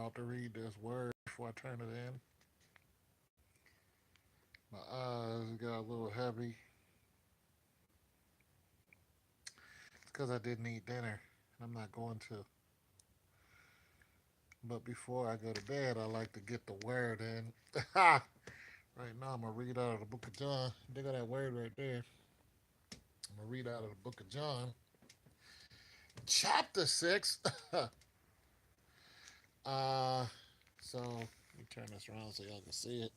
about to read this word before I turn it in. My eyes got a little heavy. It's because I didn't eat dinner, and I'm not going to. But before I go to bed, I like to get the word in. right now, I'm going to read out of the Book of John. They got that word right there. I'm going to read out of the Book of John, chapter 6. uh, let me turn this around so y'all can see it.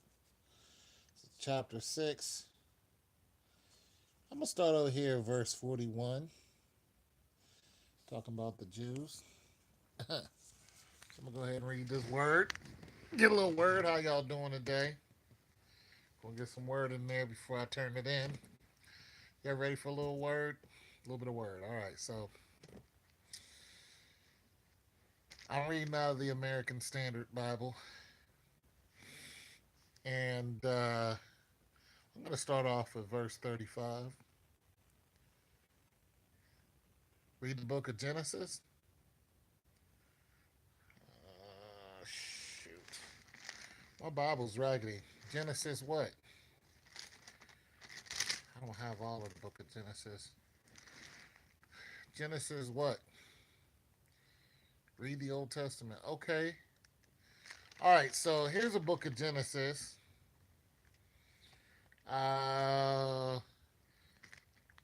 So chapter 6. I'm going to start over here, verse 41, talking about the Jews. So I'm going to go ahead and read this word. Get a little word. How y'all doing today? We'll get some word in there before I turn it in. Y'all ready for a little word? A little bit of word. All right. So I'm reading out of the American Standard Bible. And I'm going to start off with verse 35. Read the book of Genesis. Shoot. My Bible's raggedy. Genesis what? I don't have all of the book of Genesis. Genesis what? Read the Old Testament. Okay. All right, so here's a book of Genesis. Uh,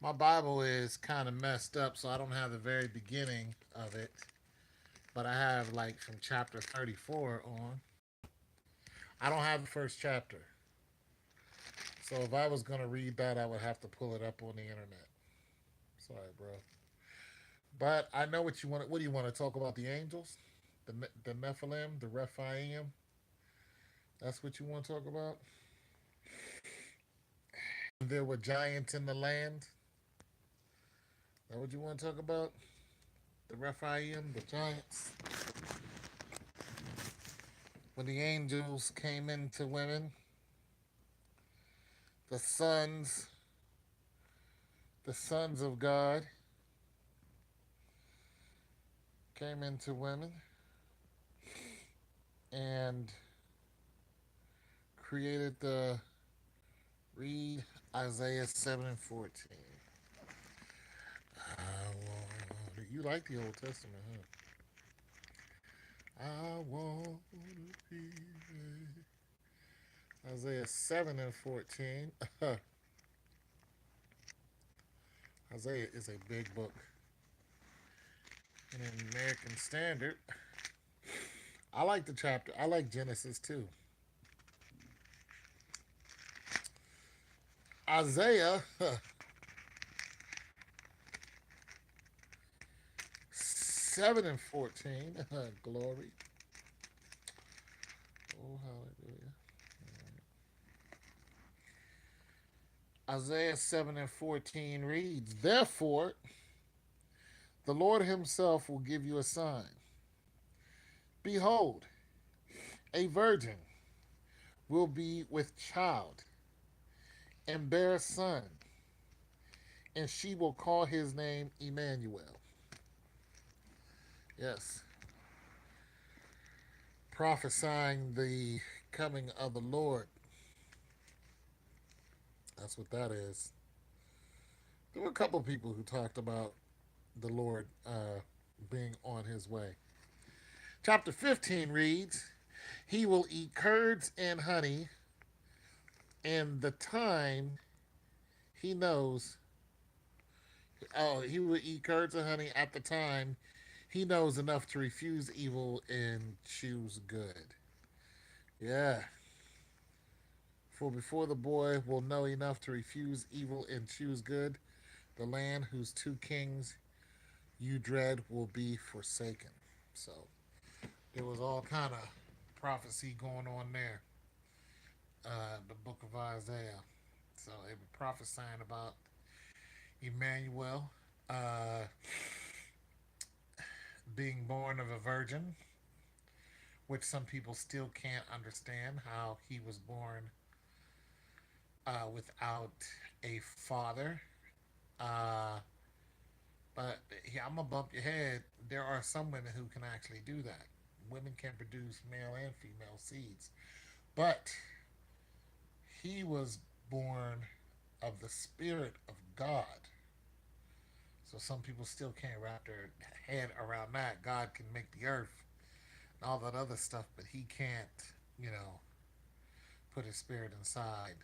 my Bible is kind of messed up, so I don't have the very beginning of it. But I have like from chapter 34 on. I don't have the first chapter. So if I was going to read that, I would have to pull it up on the internet. Sorry, bro. But I know what you want. What do you want to talk about? The angels? The Nephilim? The Rephaim? That's what you want to talk about? There were giants in the land? Is that what you want to talk about? The Rephaim, the giants? When the angels came into women, the sons, the sons of God came into women and created the read Isaiah 7 and 14. You like the Old Testament, huh? I want to be Isaiah 7 and 14. Isaiah is a big book. In an American Standard, I like the chapter. I like Genesis too. Isaiah 7 and 14. Glory. Oh, hallelujah. Isaiah 7 and 14 reads, therefore, the Lord himself will give you a sign. Behold, a virgin will be with child and bear a son, and she will call his name Emmanuel. Yes, prophesying the coming of the Lord. That's what that is. There were a couple of people who talked about the Lord being on his way. Chapter 15 reads, he will eat curds and honey, and the time he knows, he will eat curds and honey at the time he knows enough to refuse evil and choose good. Yeah. For before the boy will know enough to refuse evil and choose good, the land whose two kings you dread will be forsaken. So there was all kind of prophecy going on there. The book of Isaiah. So they were prophesying about Emmanuel being born of a virgin, which some people still can't understand how he was born without a father. Uh, but yeah, I'm gonna bump your head. There are some women who can actually do that. women can produce male and female seeds. But he was born of the Spirit of God. So some people still can't wrap their head around that. God can make the earth and all that other stuff, but he can't, you know, put his spirit inside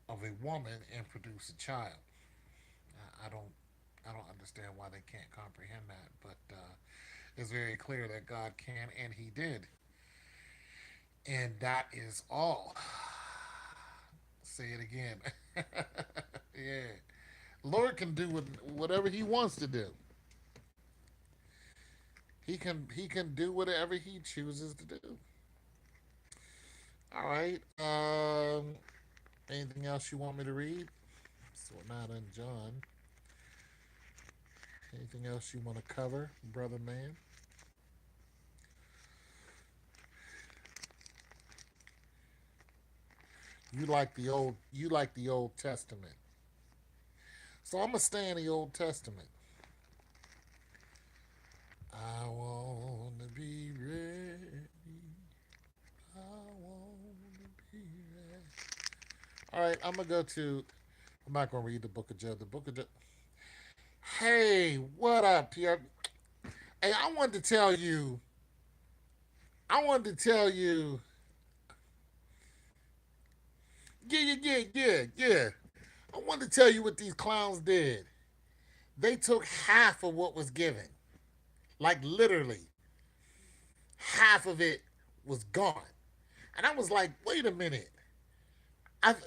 of a woman and produce a child. I don't I don't understand why they can't comprehend that, but it's very clear that God can and he did. And that is all. Say it again. Yeah. Lord can do whatever he wants to do. He can do whatever he chooses to do. All right. Anything else you want me to read? So we're not in John. Anything else you want to cover, brother man? You like the Old Testament. So I'm gonna stay in the Old Testament. I wanna be ready. I wanna be ready. All right, I'm gonna go to. I'm not gonna read the Book of Job. The Book of Job. Hey, what up, Pierre? Hey, I wanted to tell you. I wanted to tell you. Yeah, yeah, yeah, yeah, yeah. I wanted to tell you what these clowns did. They took half of what was given. Like literally, half of it was gone. And I was like, wait a minute. I've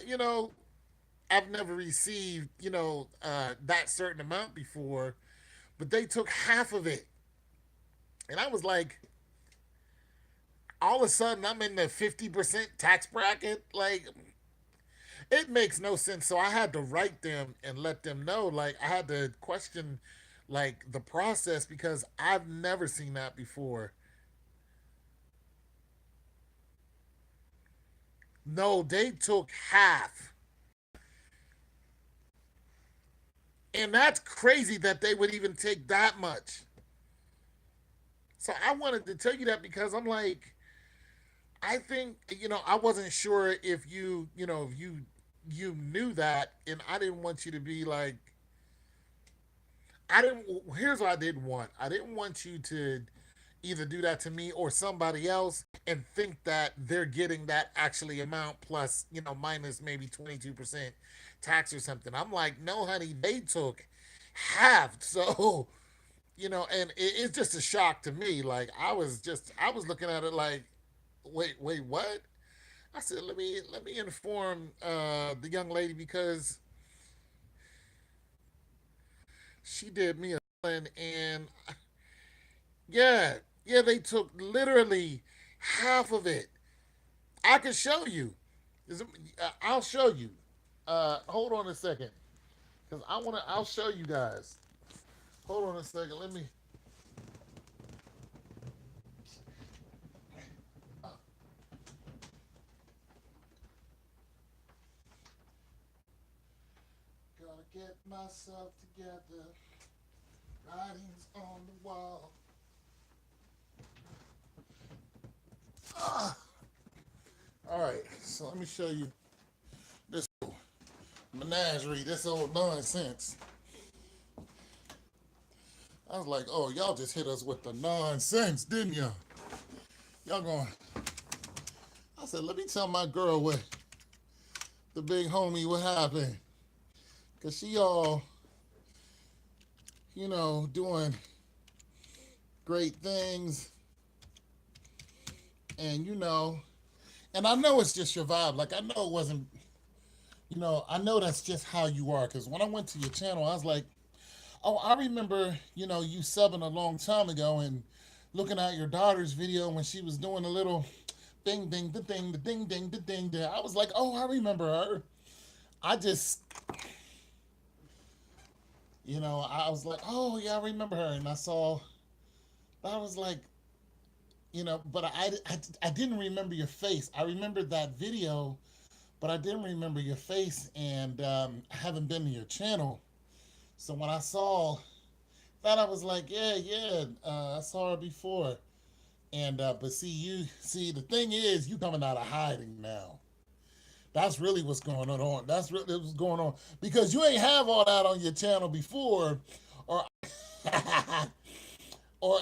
never received, that certain amount before, but they took half of it. And I was like, all of a sudden I'm in the 50% tax bracket. Like, it makes no sense. So I had to write them and let them know. Like, I had to question, like, the process because I've never seen that before. No, they took half. And that's crazy that they would even take that much. So I wanted to tell you that because I'm like, I think I wasn't sure if you knew that, and I didn't want you to be like, I didn't. Here's what I didn't want. I didn't want you to either do that to me or somebody else and think that they're getting that actually amount plus minus maybe 22% tax or something. I'm like, no, honey, they took half. So and it's just a shock to me. Like I was looking at it like, wait, what? I said, let me inform the young lady because she did me a and yeah, yeah, they took literally half of it. I can show you. I'll show you. Hold on a second, because I'll show you guys. Hold on a second. Let me. Gotta get myself together. Writings on the wall. Ah. All right, so let me show you this menagerie, this old nonsense. I was like, oh, y'all just hit us with the nonsense, didn't y'all? Y'all going, I said, let me tell my girl what the big homie what happened. Because she all, doing great things. And, and I know it's just your vibe. Like, I know it wasn't, I know that's just how you are. Because when I went to your channel, I was like, oh, I remember, you subbing a long time ago and looking at your daughter's video when she was doing a little ding, ding, the ding, the ding, ding, the ding, ding. I was like, oh, I remember her. I just, I was like, oh, yeah, I remember her. And I was like, but I didn't remember your face. I remembered that video, but I didn't remember your face, and I haven't been to your channel. So when I saw that, I was like, yeah, I saw her before. And but see the thing is, you coming out of hiding now. That's really what's going on. That's really what's going on because you ain't have all that on your channel before, or or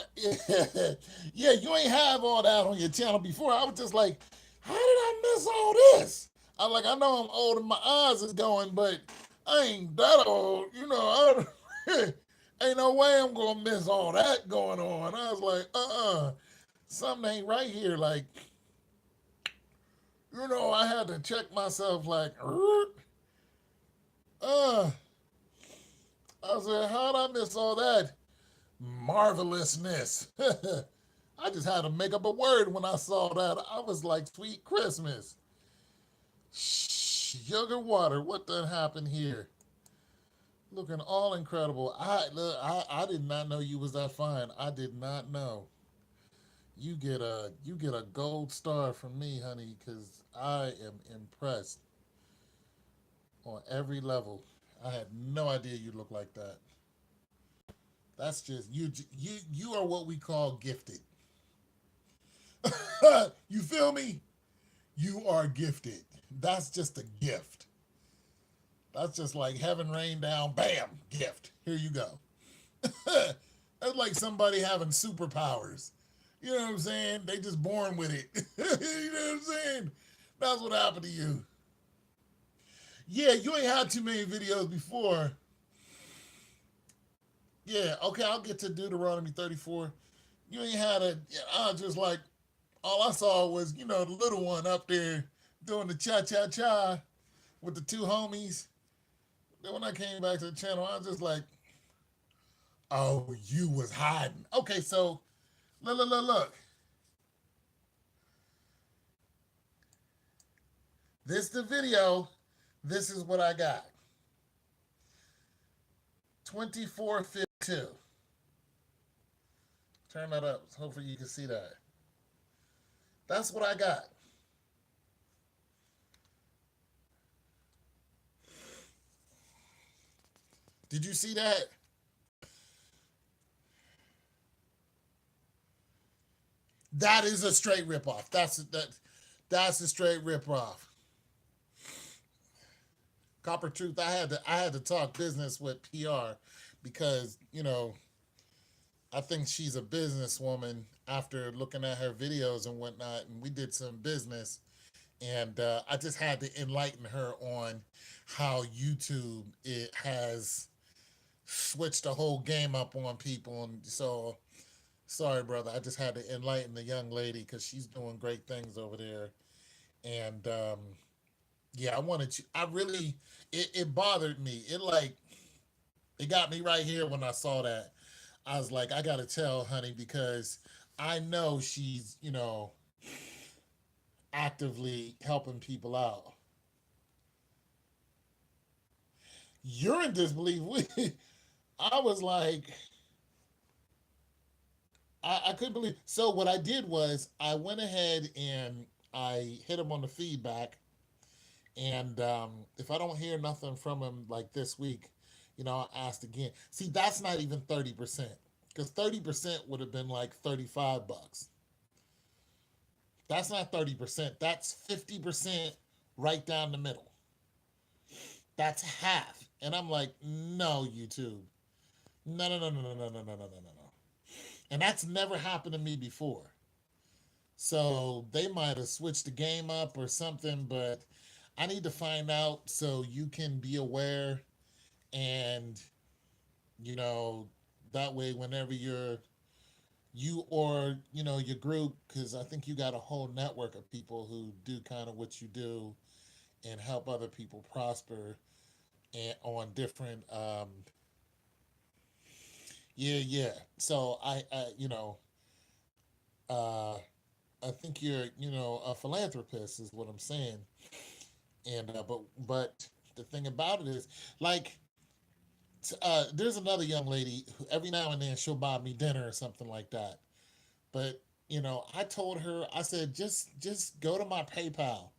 yeah, you ain't have all that on your channel before. I was just like, how did I miss all this? I'm like, I know I'm old and my eyes is going, but I ain't that old, you know. Ain't no way I'm gonna miss all that going on. I was like, something ain't right here. Like, I had to check myself. Like, uh, I said, how'd I miss all that marvelousness? I just had to make up a word when I saw that. I was like, sweet Christmas. Sugar water. What done happened here? Looking all incredible. I did not know you was that fine. I did not know. You get a gold star from me, honey, because I am impressed on every level. I had no idea you look like that. That's just you. You are what we call gifted. You feel me? You are gifted. That's just a gift. That's just like heaven rain down, bam, gift. Here you go. That's like somebody having superpowers. You know what I'm saying? They just born with it. You know what I'm saying? That's what happened to you. Yeah, you ain't had too many videos before. Yeah, okay, I'll get to Deuteronomy 34. You ain't had a, I just like, all I saw was, the little one up there doing the cha cha cha with the two homies. Then when I came back to the channel, I was just like, oh, you was hiding. Okay, so look. This the video. This is what I got. 24:52. Turn that up. Hopefully you can see that. That's what I got. Did you see that? That is a straight ripoff. That's a straight ripoff. Copper Truth. I had to talk business with PR because I think she's a businesswoman after looking at her videos and whatnot, and we did some business, and I just had to enlighten her on how YouTube it has switched the whole game up on people, and so sorry, brother. I just had to enlighten the young lady because she's doing great things over there, and yeah, I wanted you. I really, it bothered me. It got me right here when I saw that. I was like, I gotta tell honey because I know she's, actively helping people out. You're in disbelief. I was like, I couldn't believe. So what I did was I went ahead and I hit him on the feedback, and if I don't hear nothing from him like this week, I'll ask again. See, that's not even 30%, because 30% would have been like $35. That's not 30%. That's 50% right down the middle. That's half. And I'm like, no, YouTube. No, no, no, no, no, no, no, no, no, no, no. And that's never happened to me before. So they might have switched the game up or something, but I need to find out so you can be aware and, you know, that way whenever you or your group, because I think you got a whole network of people who do kind of what you do and help other people prosper and on different yeah. So uh I think you're a philanthropist is what I'm saying. And but the thing about it is, like, there's another young lady who every now and then she'll buy me dinner or something like that. But I told her, I said, just go to my PayPal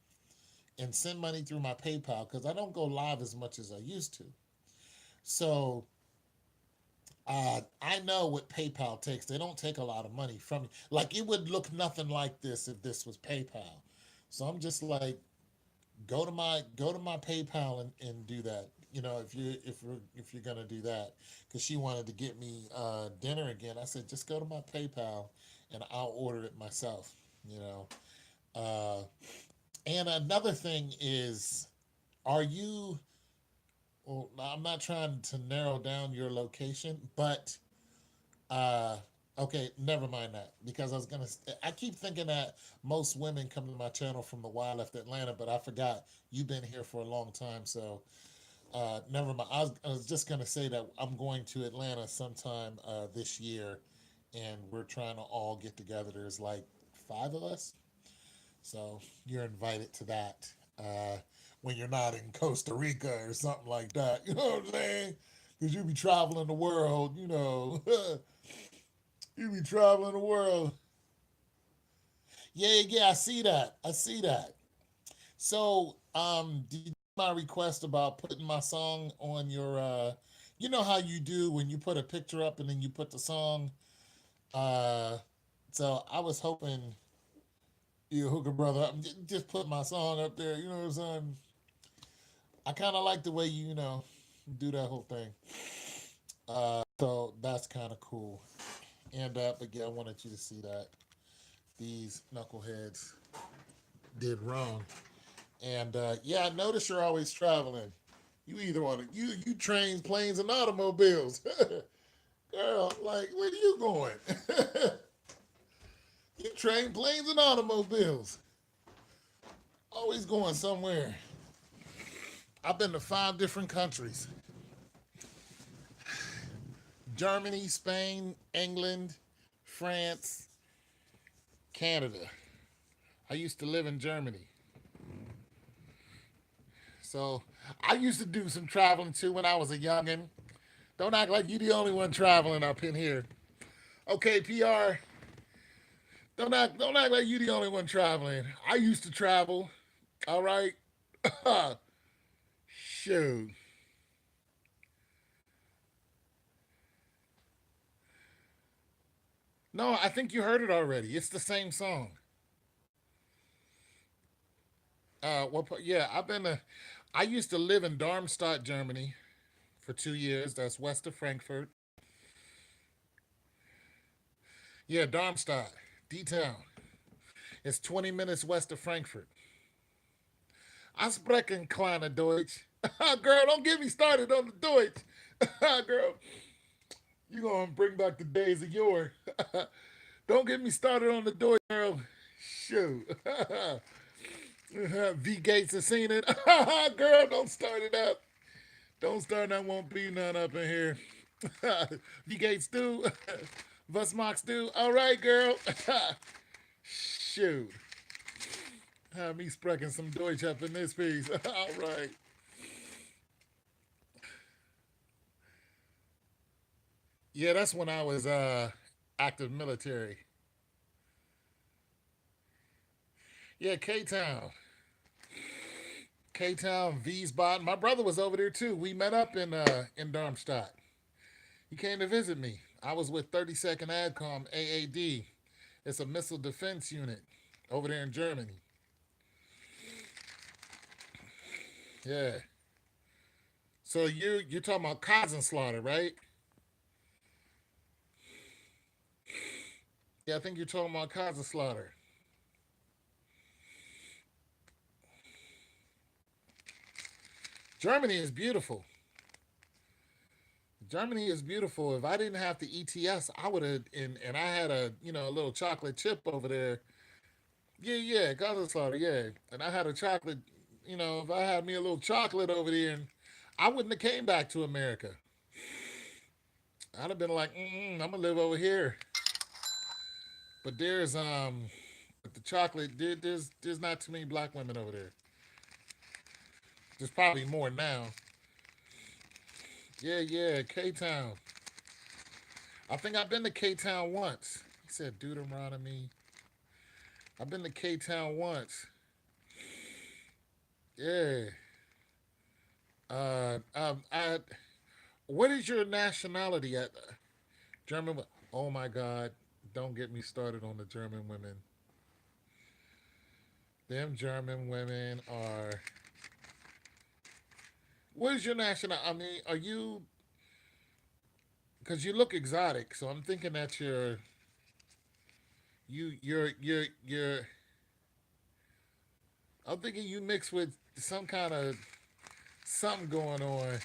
and send money through my PayPal because I don't go live as much as I used to. So I know what PayPal takes. They don't take a lot of money from you. Like it would look nothing like this if this was PayPal. So I'm just like, go to my PayPal and do that. You know, if you're gonna do that, because she wanted to get me dinner again. I said just go to my PayPal and I'll order it myself. You know, uh, and another thing is, are you? Well, I'm not trying to narrow down your location, but uh, okay, never mind that because I keep thinking that most women come to my channel from the wild left Atlanta, but I forgot you've been here for a long time, so never mind. I was just gonna say that I'm going to Atlanta sometime this year, and we're trying to all get together. There's like five of us, so you're invited to that. Uh, when you're not in Costa Rica or something like that, you know what I'm saying? Because you be traveling the world, you know. You be traveling the world. Yeah, yeah, I see that. I see that. So, did you get my request about putting my song on your you know how you do when you put a picture up and then you put the song? Uh so I was hoping you hooker brother just put my song up there, you know what I'm saying? I kinda like the way you do that whole thing. So that's kinda cool. And but yeah, I wanted you to see that. These knuckleheads did wrong. And yeah, I notice you're always traveling. You either want to you trains, planes, and automobiles. Girl, like where are you going? You train planes and automobiles. Always going somewhere. I've been to five different countries: Germany, Spain, England, France, Canada. I used to live in Germany. So I used to do some traveling too when I was a youngin'. Don't act like you the only one traveling up in here. Okay, PR. Don't act like you the only one traveling. I used to travel. All right. Shoot. No, I think you heard it already. It's the same song. Well, yeah, I used to live in Darmstadt, Germany, for 2 years. That's west of Frankfurt. Yeah, Darmstadt, D town. It's 20 minutes west of Frankfurt. I sprechen kleine Deutsch. Girl, don't get me started on the Deutsch. Girl, you gonna bring back the days of yore. Don't get me started on the Deutsch, girl. Shoot. V Gates has seen it. Girl, don't start it up. Don't start that won't be none up in here. V Gates do. Was Mox do. All right, girl. Shoot. Have me sprechen some Deutsch up in this piece. All right. Yeah, that's when I was active military. Yeah, K Town. K Town, Wiesbaden. My brother was over there too. We met up in Darmstadt. He came to visit me. I was with 32nd ADCOM AAD. It's a missile defense unit over there in Germany. Yeah. So you're talking about Slaughter, right? Yeah, I think you're talking about Slaughter. Germany is beautiful. Germany is beautiful. If I didn't have the ETS, I would have and I had a little chocolate chip over there. Yeah, yeah, Slaughter, yeah. And I had a chocolate, if I had me a little chocolate over there, and I wouldn't have came back to America. I'd have been like, I'm gonna live over here. But with the chocolate, there's not too many black women over there. There's probably more now. Yeah, yeah, K Town. I think I've been to K Town once. He said Deuteronomy. I've been to K Town once. Yeah. Uh, um, I, what is your nationality? German. Oh my God! Don't get me started on the German women. Them German women are. What is your national? I mean, are you? Because you look exotic, so I'm thinking that you're. I'm thinking you mixed with some kind of something going on,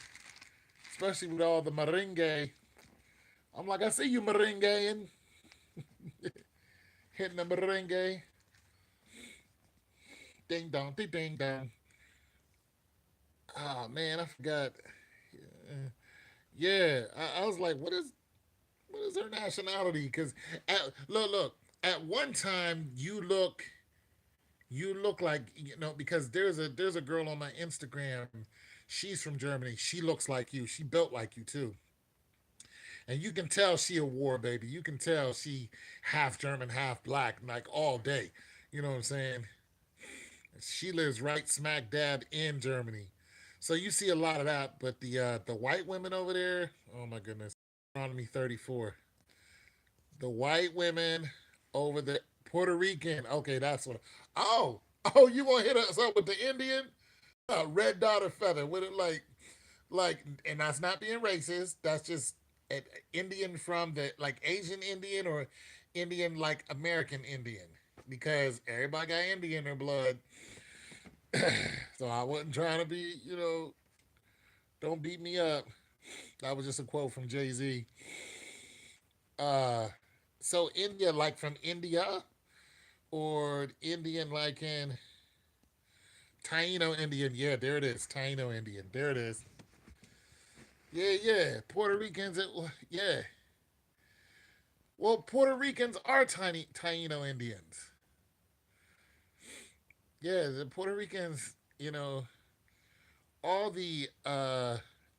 especially with all the merengue. I'm like, I see you merengue hitting the merengue, ding dong, ding ding dong. Oh man, I forgot. Yeah, I was like, what is her nationality? Because look, at one time you look like because there's a girl on my Instagram. She's from Germany. She looks like you. She built like you too, and you can tell she a war baby. You can tell she half German, half black, like all day. You know what I'm saying? She lives right smack dab in Germany, so you see a lot of that. But the white women over there, oh my goodness, Deuteronomy 34. The white women over the Puerto Rican. Okay, that's what. Oh, oh, you want to hit us up with the Indian? Red dot or feather with it and that's not being racist. That's just an Indian from the like Asian Indian or Indian like American Indian because everybody got Indian in their blood. So I wasn't trying to be, don't beat me up. That was just a quote from Jay Z. Uh, so India, like from India, or Indian, like in Taino Indian. Yeah, there it is. Taino Indian. There it is. Yeah, yeah. Puerto Ricans. Yeah. Well, Puerto Ricans are tiny Taino Indians. Yeah, the Puerto Ricans. All the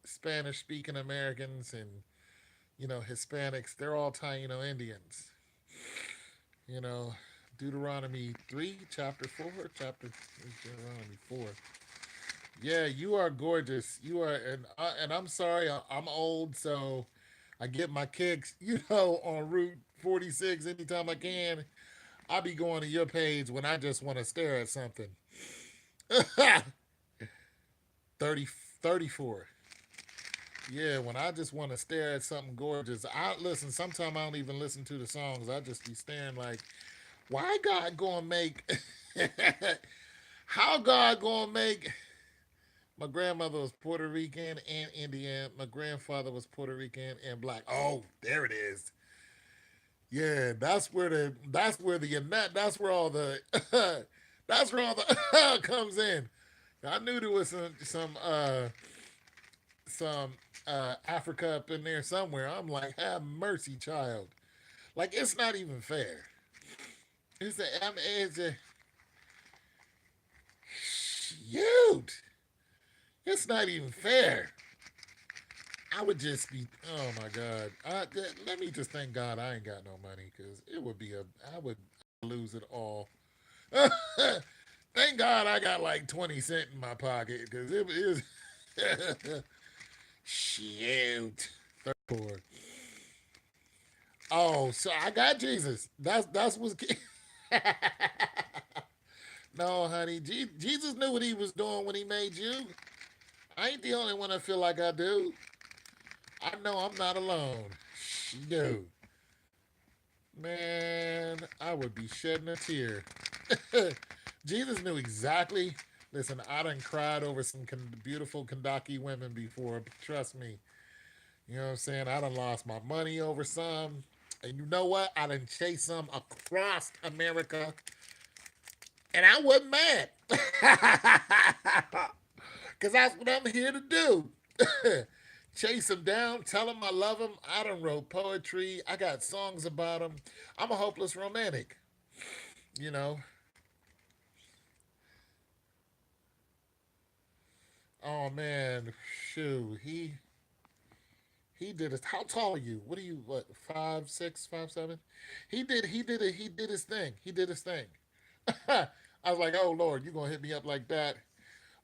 Spanish speaking Americans and Hispanics. They're all Taino Indians. You know, Deuteronomy 3, chapter 4, chapter Deuteronomy 4. Yeah, you are gorgeous. You are, and I'm sorry, I'm old, so I get my kicks, on Route 46 anytime I can. I be going to your page when I just want to stare at something. 30, 34. Yeah, when I just want to stare at something gorgeous. I listen. Sometimes I don't even listen to the songs. I just be staring like, why God gonna make? How God gonna make? My grandmother was Puerto Rican and Indian. My grandfather was Puerto Rican and black. Oh, there it is. Yeah, that's where all the that's where all the comes in. I knew there was some Africa up in there somewhere. I'm like, have mercy, child. Like it's not even fair. It's a shoot. It's not even fair. I would just be, oh my God. Let me just thank God I ain't got no money because it would be I would lose it all. Thank God I got like 20 cents in my pocket because it is. Shoot. 34. Oh, so I got Jesus. That's what's. No, honey. Jesus knew what he was doing when he made you. I ain't the only one that feel like I do. I know I'm not alone. Dude, man, I would be shedding a tear. Jesus knew exactly. Listen, I done cried over some beautiful Kandaki women before. Trust me. You know what I'm saying? I done lost my money over some. And you know what? I done chased some across America. And I wasn't mad. Because that's what I'm here to do. Chase them down, tell them I love them. I done wrote poetry. I got songs about them. I'm a hopeless romantic, you know. Oh man, shoot, he did it. How tall are you? What are you? What 5'6", 5'7"? He did his thing. He did his thing. I was like, oh Lord, you gonna hit me up like that?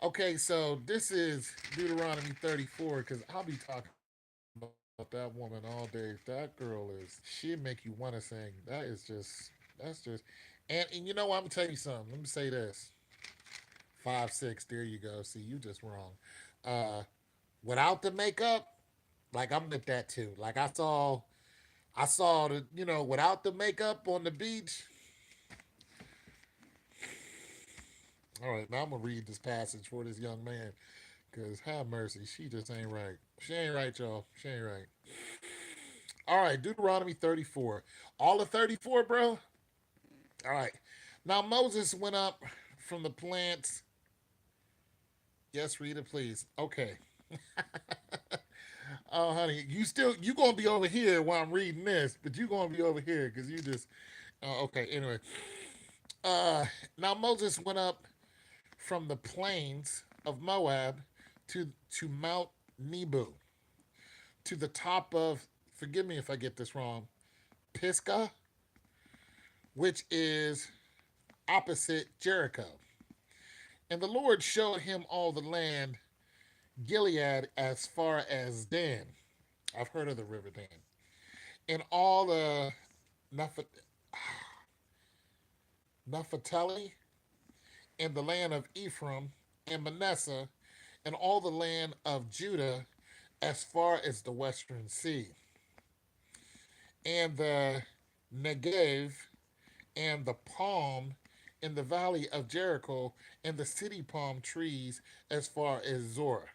Okay, so this is Deuteronomy 34 because I'll be talking about that woman all day. That girl is, she'll make you want to sing. That's just, and you know what? I'm going to tell you something. Let me say this. 5'6", there you go. See, you just wrong. Uh, Without the makeup, like I'm with that too. Like I saw the, without the makeup on the beach. All right, now I'm gonna read this passage for this young man, cause have mercy, she just ain't right. She ain't right, y'all. She ain't right. All right, Deuteronomy 34. All of 34, bro. All right. Now Moses went up from the plants. Yes, read it, please. Okay. Oh, honey, you gonna be over here while I'm reading this, but you gonna be over here because you just. Okay. Anyway, uh, now Moses went up from the plains of Moab to Mount Nebo, to the top of. Forgive me if I get this wrong. Pisgah, which is opposite Jericho. And the Lord showed him all the land, Gilead as far as Dan. I've heard of the river Dan. And all the Naphtali, and the land of Ephraim and Manasseh, and all the land of Judah as far as the western sea, and the Negev, and the palm in the valley of Jericho, and the city palm trees as far as Zorah.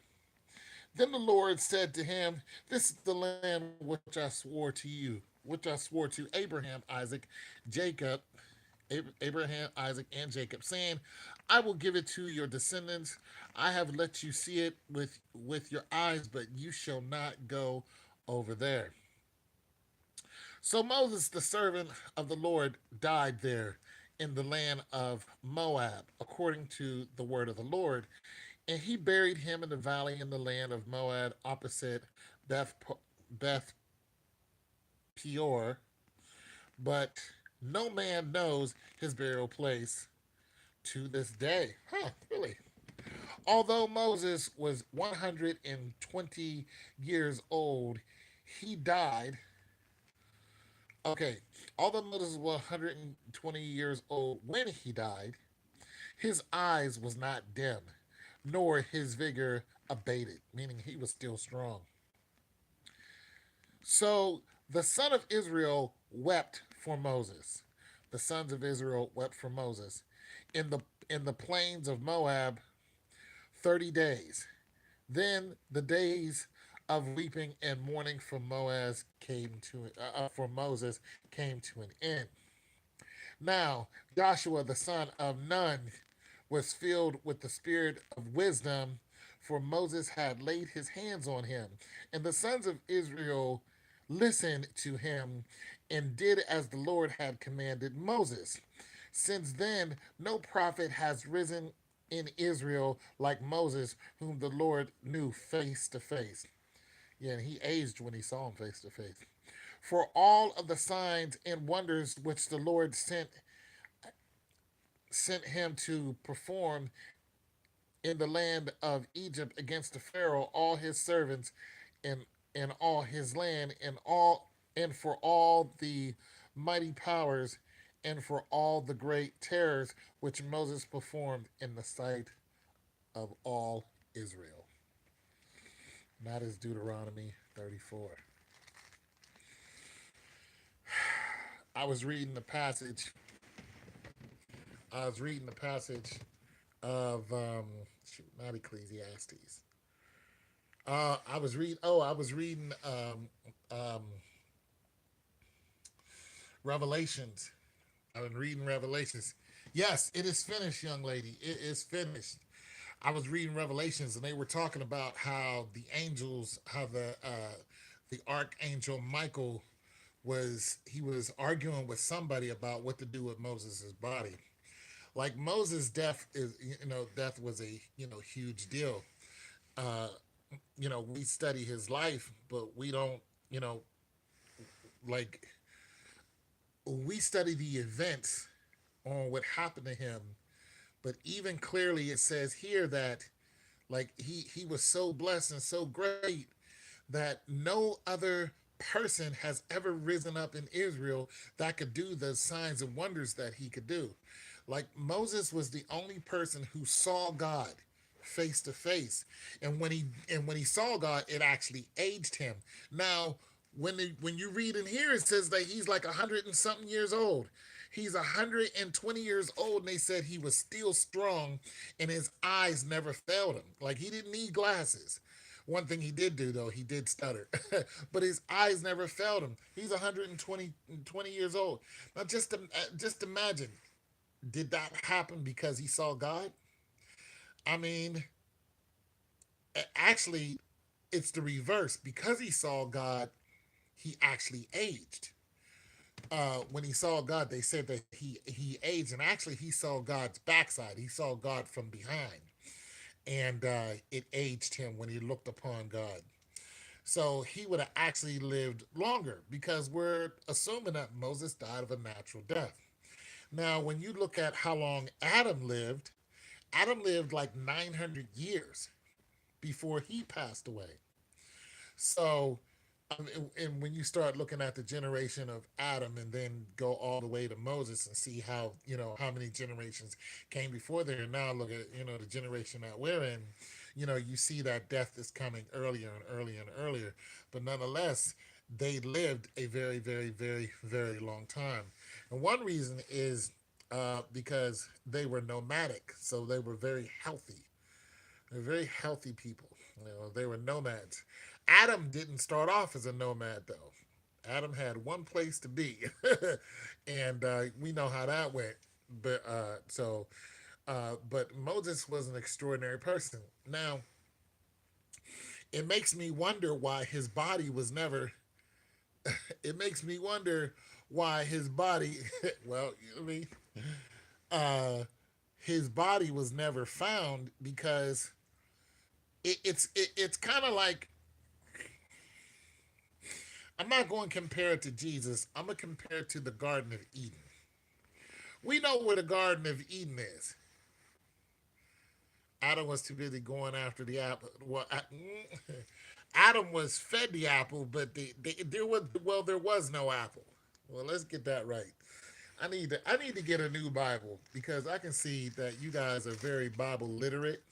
Then the Lord said to him, "This is the land which I swore to you, which I swore to Abraham, Isaac, Jacob, Abraham, Isaac, and Jacob, saying, I will give it to your descendants. I have let you see it with your eyes, but you shall not go over there." So Moses, the servant of the Lord, died there in the land of Moab, according to the word of the Lord. And he buried him in the valley in the land of Moab, opposite Beth, Beth Peor. But no man knows his burial place to this day. Huh, really? Although Moses was 120 years old, he died. Okay, although Moses was 120 years old when he died, his eyes was not dim, nor his vigor abated, meaning he was still strong. So the son of Israel wept for Moses. The sons of Israel wept for Moses in the plains of Moab 30 days. Then the days of weeping and mourning for Moses came to an end. Now Joshua the son of Nun was filled with the spirit of wisdom, for Moses had laid his hands on him, and the sons of Israel listened to him and did as the Lord had commanded Moses. Since then, no prophet has risen in Israel like Moses, whom the Lord knew face to face. Yeah, and he aged when he saw him face to face. For all of the signs and wonders which the Lord sent him to perform in the land of Egypt against the Pharaoh, all his servants, and all his land, and for all the mighty powers, and for all the great terrors which Moses performed in the sight of all Israel. And that is Deuteronomy 34. I was reading the passage. I was reading the passage of not Ecclesiastes. I was reading. Oh, I was reading um, Revelations. I've been reading Revelations. Yes, it is finished, young lady. It is finished. I was reading Revelations, and they were talking about how the angels, how the archangel Michael was arguing with somebody about what to do with Moses' body. Like Moses' death is, death was a huge deal. Uh, we study his life, but we don't, you know, like we study the events on what happened to him. But even clearly, it says here that like he was so blessed and so great that no other person has ever risen up in Israel that could do the signs and wonders that he could do. Like Moses was the only person who saw God face to face, and when he saw God, it actually aged him. Now, when you read in here, it says that he's like 100 and something years old. He's 120 years old, and they said he was still strong, and his eyes never failed him. Like he didn't need glasses. One thing he did do though, he did stutter, but his eyes never failed him. He's 120 years old. Now, just imagine, did that happen because he saw God? I mean, actually, it's the reverse. Because he saw God, he actually aged. When he saw God, they said that he aged, and actually he saw God's backside. He saw God from behind, and it aged him when he looked upon God. So he would have actually lived longer because we're assuming that Moses died of a natural death. Now, when you look at how long Adam lived like 900 years before he passed away. So, and when you start looking at the generation of Adam and then go all the way to Moses and see how, how many generations came before there, and now look at, the generation that we're in, you see that death is coming earlier and earlier and earlier. But nonetheless, they lived a very, very, very, very long time. And one reason is because they were nomadic, so they were very healthy. They're very healthy people. They were nomads. Adam didn't start off as a nomad though. Adam had one place to be, and we know how that went. But Moses was an extraordinary person. Now, it makes me wonder why his body was never. It makes me wonder why his body. Well, uh, his body was never found because it's kind of like, I'm not going to compare it to Jesus. I'm going to compare it to the Garden of Eden. We know where the Garden of Eden is. Adam was too busy going after the apple. Well, Adam was fed the apple, but there was no apple. Well, let's get that right. I need to get a new Bible because I can see that you guys are very Bible literate,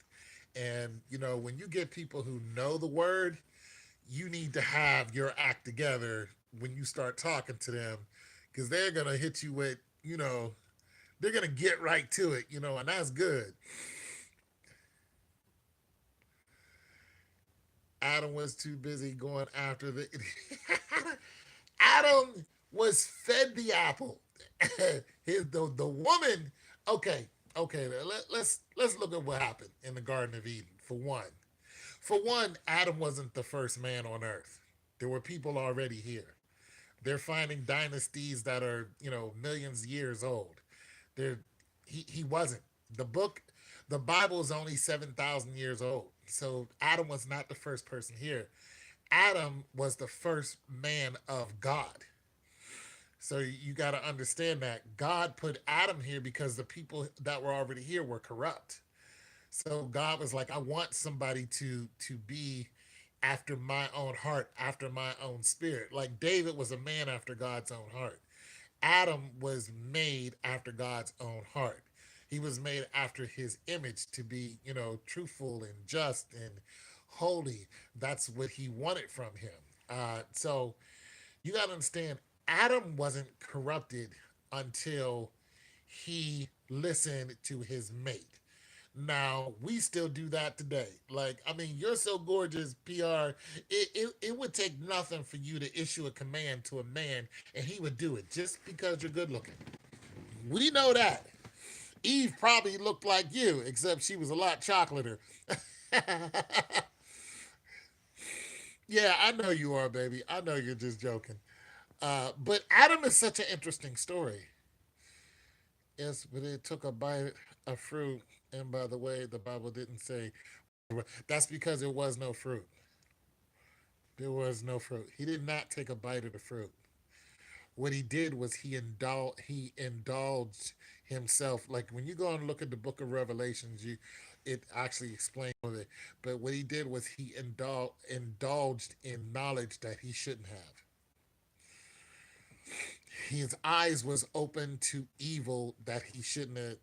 and when you get people who know the word, you need to have your act together when you start talking to them because they're going to hit you with, they're going to get right to it, and that's good. Adam was too busy going after the. Adam was fed the apple. The woman. Okay, okay. Let's look at what happened in the Garden of Eden. For one, Adam wasn't the first man on Earth. There were people already here. They're finding dynasties that are millions of years old. They're he wasn't. The book, the Bible is only 7,000 years old. So Adam was not the first person here. Adam was the first man of God. So you got to understand that God put Adam here because the people that were already here were corrupt. So God was like, I want somebody to be after my own heart, after my own spirit. Like David was a man after God's own heart. Adam was made after God's own heart. He was made after his image to be, truthful and just and holy. That's what he wanted from him. So you got to understand, Adam wasn't corrupted until he listened to his mate. Now we still do that today. Like, I mean, you're so gorgeous, PR. It would take nothing for you to issue a command to a man, and he would do it just because you're good looking. We know that. Eve probably looked like you, except she was a lot chocolater. Yeah, I know you are, baby. I know you're just joking. But Adam is such an interesting story. Yes, but it took a bite of fruit, and by the way, the Bible didn't say. That's because there was no fruit. There was no fruit. He did not take a bite of the fruit. What he did was he indulged himself. Like when you go and look at the Book of Revelations, it actually explained it. But what he did was he indulged in knowledge that he shouldn't have. His eyes was open to evil that he shouldn't have.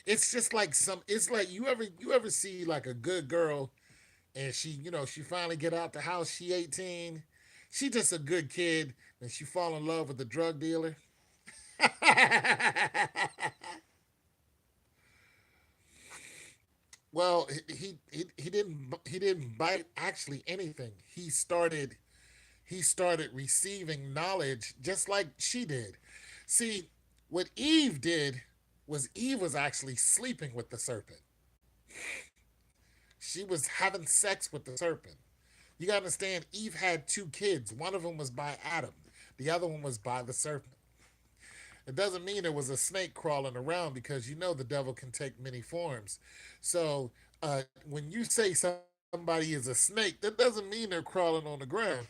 It's just like it's like you ever see like a good girl, and she finally get out the house. She 18. She just a good kid, and she fall in love with the drug dealer. Well, he didn't bite actually anything. He started receiving knowledge just like she did. See, what Eve did was Eve was actually sleeping with the serpent. She was having sex with the serpent. You gotta understand, Eve had two kids. One of them was by Adam, the other one was by the serpent. It doesn't mean it was a snake crawling around, because the devil can take many forms. So when you say somebody is a snake, that doesn't mean they're crawling on the ground.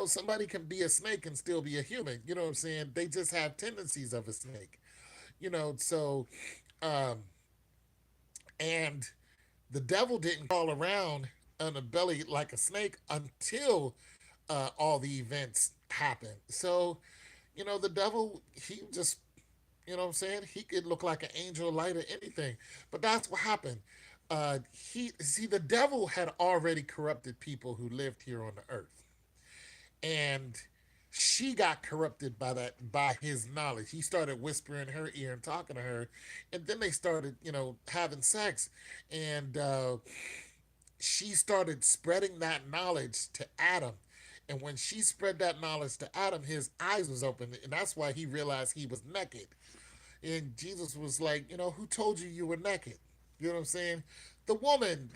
Somebody can be a snake and still be a human. You know what I'm saying? They just have tendencies of a snake. So um, and the devil didn't crawl around on the belly like a snake until all the events happened. So the devil, he just, what I'm saying, he could look like an angel of light or anything. But that's what happened. He see the devil had already corrupted people who lived here on the earth, and she got corrupted by his knowledge. He started whispering in her ear and talking to her, and then they started having sex, and she started spreading that knowledge to Adam. And when she spread that knowledge to Adam, his eyes was open, and that's why he realized he was naked. And Jesus was like, who told you you were naked? You know what I'm saying? The woman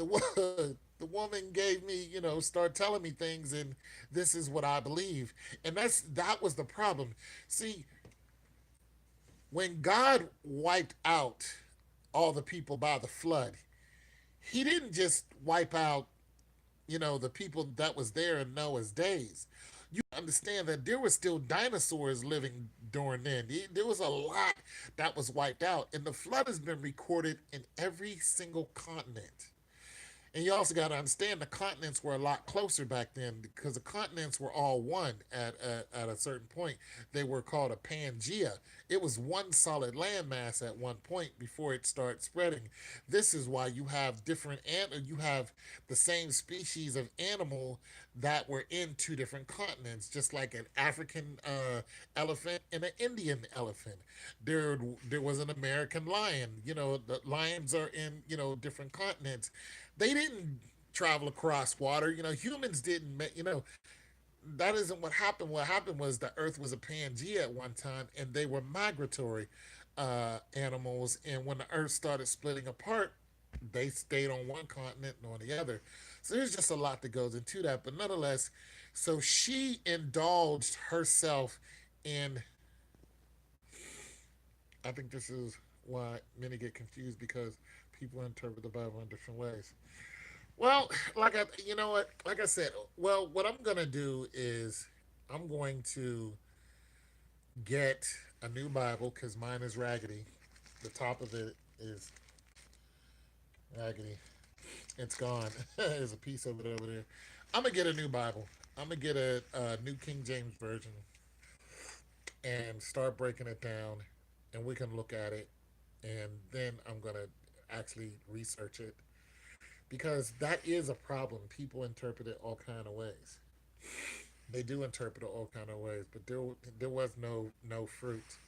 gave me, start telling me things, and this is what I believe. And that was the problem. See, when God wiped out all the people by the flood, he didn't just wipe out the people that was there in Noah's days. You understand that there were still dinosaurs living during then. There was a lot that was wiped out, and the flood has been recorded in every single continent. And you also got to understand the continents were a lot closer back then, because the continents were all one at a certain point. They were called a Pangea. It was one solid landmass at one point before it started spreading. This is why you have the same species of animal that were in two different continents, just like an African elephant and an Indian elephant. There was an American lion. The lions are in different continents. They didn't travel across water. Humans didn't. That isn't what happened. What happened was the Earth was a Pangea at one time, and they were migratory animals. And when the Earth started splitting apart, they stayed on one continent and on the other. So there's just a lot that goes into that. But nonetheless, so she indulged herself in. I think this is why many get confused, because people interpret the Bible in different ways. Well, like I said, well, what I'm gonna do is I'm going to get a new Bible, because mine is raggedy. The top of it is raggedy. It's gone. There's a piece of it over there. I'm gonna get a new Bible. I'm gonna get a New King James Version and start breaking it down, and we can look at it, and then I'm gonna actually research it, because that is a problem. People interpret it all kind of ways. They do interpret it all kind of ways, but there was no fruit.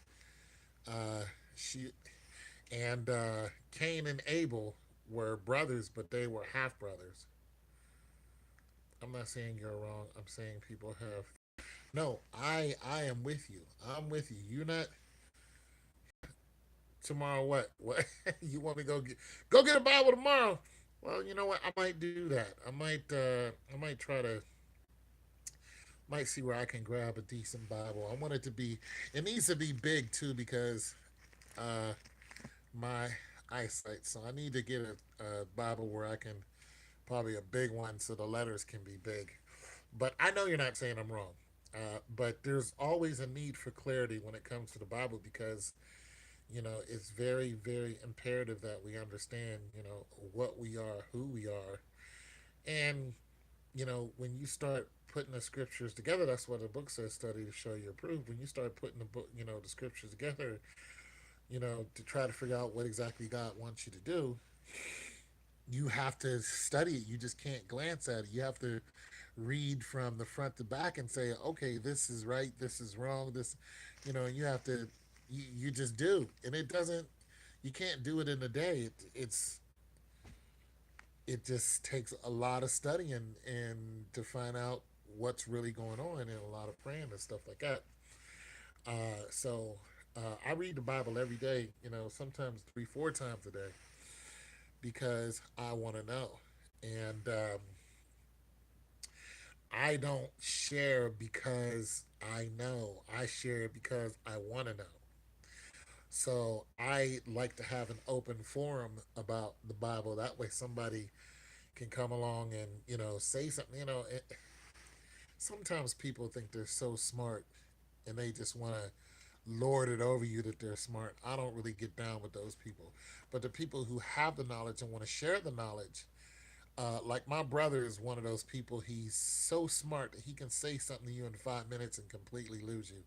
She and Cain and Abel were brothers, but they were half brothers. I'm not saying you're wrong. I'm saying people have. No, I am with you. I'm with you. You're not. Tomorrow, what? What? You want me to go get a Bible tomorrow? Well, you know what? I might do that. I might try to might see where I can grab a decent Bible. I want it to be. It needs to be big too, because uh, my eyesight. So I need to get a Bible where I can, probably a big one, so the letters can be big. But I know you're not saying I'm wrong. But there's always a need for clarity when it comes to the Bible, because it's very, very imperative that we understand, what we are, who we are. And, when you start putting the scriptures together, that's what the book says, study to show you approved. When you start putting the book, the scriptures together, to try to figure out what exactly God wants you to do, you have to study it. You just can't glance at it. You have to read from the front to back and say, okay, this is right, this is wrong, this, you have to, you just do. And it doesn't, you can't do it in a day. It just takes a lot of studying and to find out what's really going on, and a lot of praying and stuff like that. I read the Bible every day, sometimes three, four times a day because I want to know. And I don't share because I know. I share because I want to know. So I like to have an open forum about the Bible. That way, somebody can come along and say something. Sometimes people think they're so smart, and they just want to lord it over you that they're smart. I don't really get down with those people. But the people who have the knowledge and want to share the knowledge, like my brother is one of those people. He's so smart that he can say something to you in 5 minutes and completely lose you.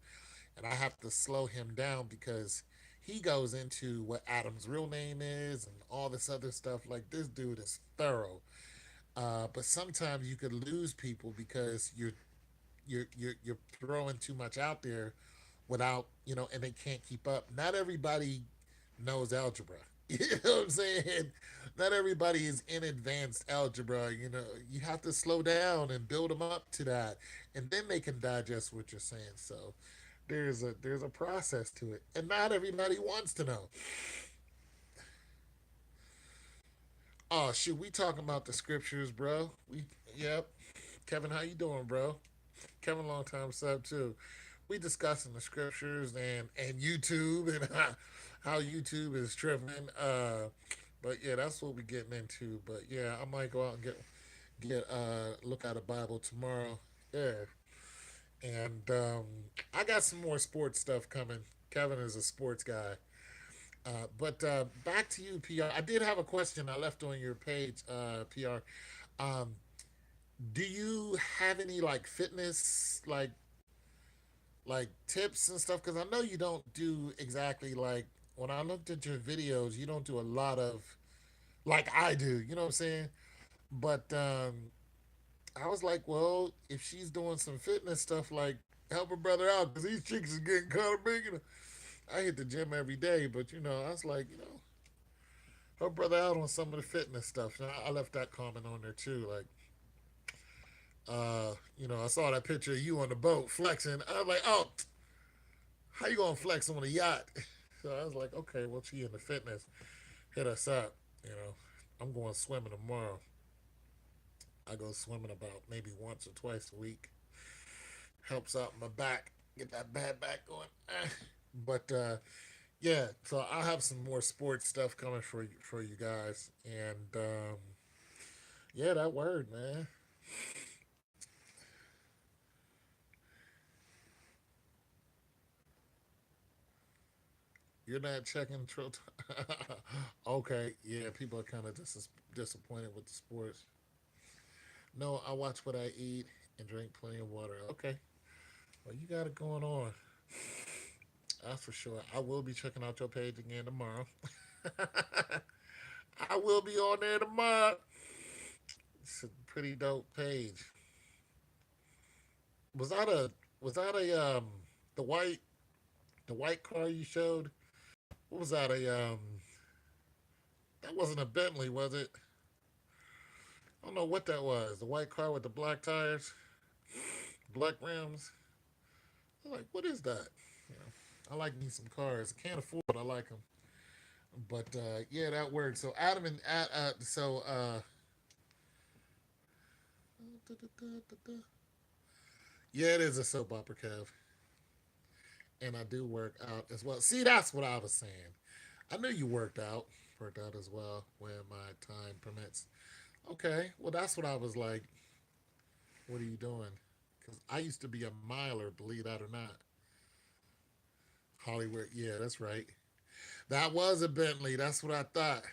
And I have to slow him down because he goes into what Adam's real name is and all this other stuff. Like, this dude is thorough. But sometimes you could lose people because you're throwing too much out there without, and they can't keep up. Not everybody knows algebra. You know what I'm saying? Not everybody is in advanced algebra. You have to slow down and build them up to that, and then they can digest what you're saying. So there's a process to it, and not everybody wants to know. Oh shoot, we talking about the scriptures, bro. Yep. Kevin, how you doing, bro? Kevin, long time sub too. We discussing the scriptures and YouTube and how YouTube is tripping. But yeah, that's what we're getting into. But yeah, I might go out and get look at a Bible tomorrow. Yeah, and I got some more sports stuff coming. Kevin is a sports guy. But back to you, PR. I did have a question I left on your page, PR. Um, do you have any like fitness like tips and stuff? Because I know you don't do exactly like when I looked at your videos, you don't do a lot of like I do. You know what I'm saying? But I was like, well, if she's doing some fitness stuff, like help her brother out because these chicks is getting kind of big. I hit the gym every day, but I was like, help brother out on some of the fitness stuff. And I left that comment on there too. Like, I saw that picture of you on the boat flexing. I was like, oh, how you gonna flex on a yacht? So I was like, okay, well, she into fitness. Hit us up. You know, I'm going swimming tomorrow. I go swimming about maybe once or twice a week. Helps out my back, get that bad back going. But yeah, so I'll have some more sports stuff coming for you guys, and yeah, that word, man. You're not checking Trill. Okay, yeah, people are kind of disappointed with the sports. No, I watch what I eat and drink plenty of water. Okay, well, you got it going on. That's for sure. I will be checking out your page again tomorrow. I will be on there tomorrow. It's a pretty dope page. Was that a was that a the white car you showed? What was that, a that wasn't a Bentley, was it? I don't know what that was. The white car with the black tires, black rims. I'm like, what is that? You know, I like me some cars. I can't afford it. I like them. But yeah, that works. So Adam and yeah, it is a soap opera, Kev, and I do work out as well. See, that's what I was saying. I knew you worked out as well when my time permits. Okay, well that's what I was like. What are you doing? Because I used to be a miler, believe that or not. Hollywood, yeah, that's right. That was a Bentley. That's what I thought.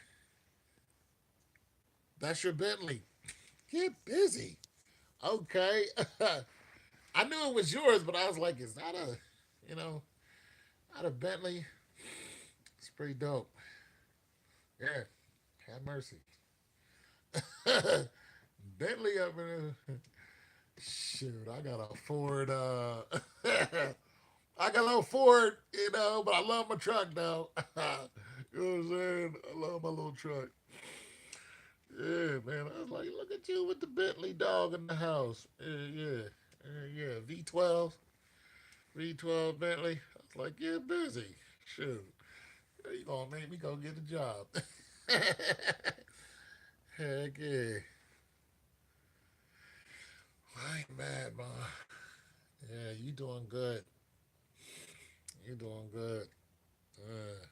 That's your Bentley. Get busy. Okay. I knew it was yours, but I was like, is that a, you know, not a Bentley? It's pretty dope. Yeah. Have mercy. Bentley up in there. Shoot, I got a Ford. I got a little Ford, but I love my truck now. You know what I'm saying? I love my little truck. Yeah, man. I was like, look at you with the Bentley dog in the house. Yeah. V12, V12 Bentley. I was like, yeah, busy. Shoot, you gonna make me go get a job? Heck yeah. I ain't mad, ma. Yeah, you doing good. You doing good. Uh,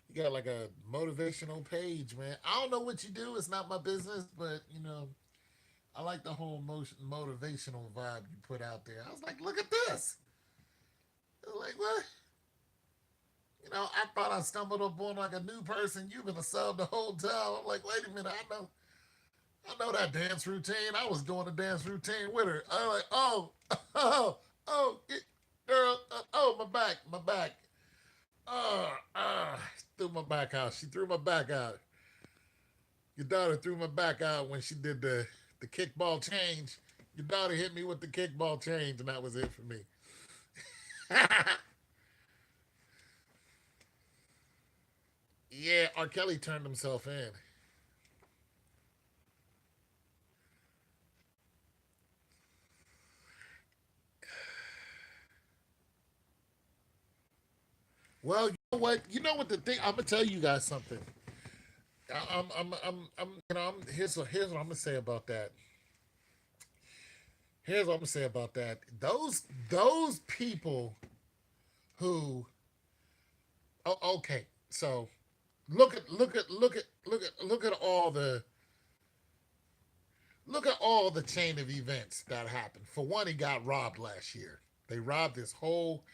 you got like a motivational page, man. I don't know what you do. It's not my business, but I like the whole motivational vibe you put out there. I was like, look at this. I was like, what? I thought I stumbled upon like a new person. You've been a sub the whole time. I'm like, wait a minute. I know that dance routine. I was doing the dance routine with her. I was like, oh, oh, girl, oh, my back. Threw my back out. She threw my back out. Your daughter threw my back out when she did the kickball change. Your daughter hit me with the kickball change, and that was it for me. Yeah, R. Kelly turned himself in. Well, you know what? You know what the thing? I'm gonna tell you guys something. Here's what I'm gonna say about that. Here's what I'm gonna say about that. Those people who, okay, so look at all the chain of events that happened. For one, he got robbed last year. They robbed his whole.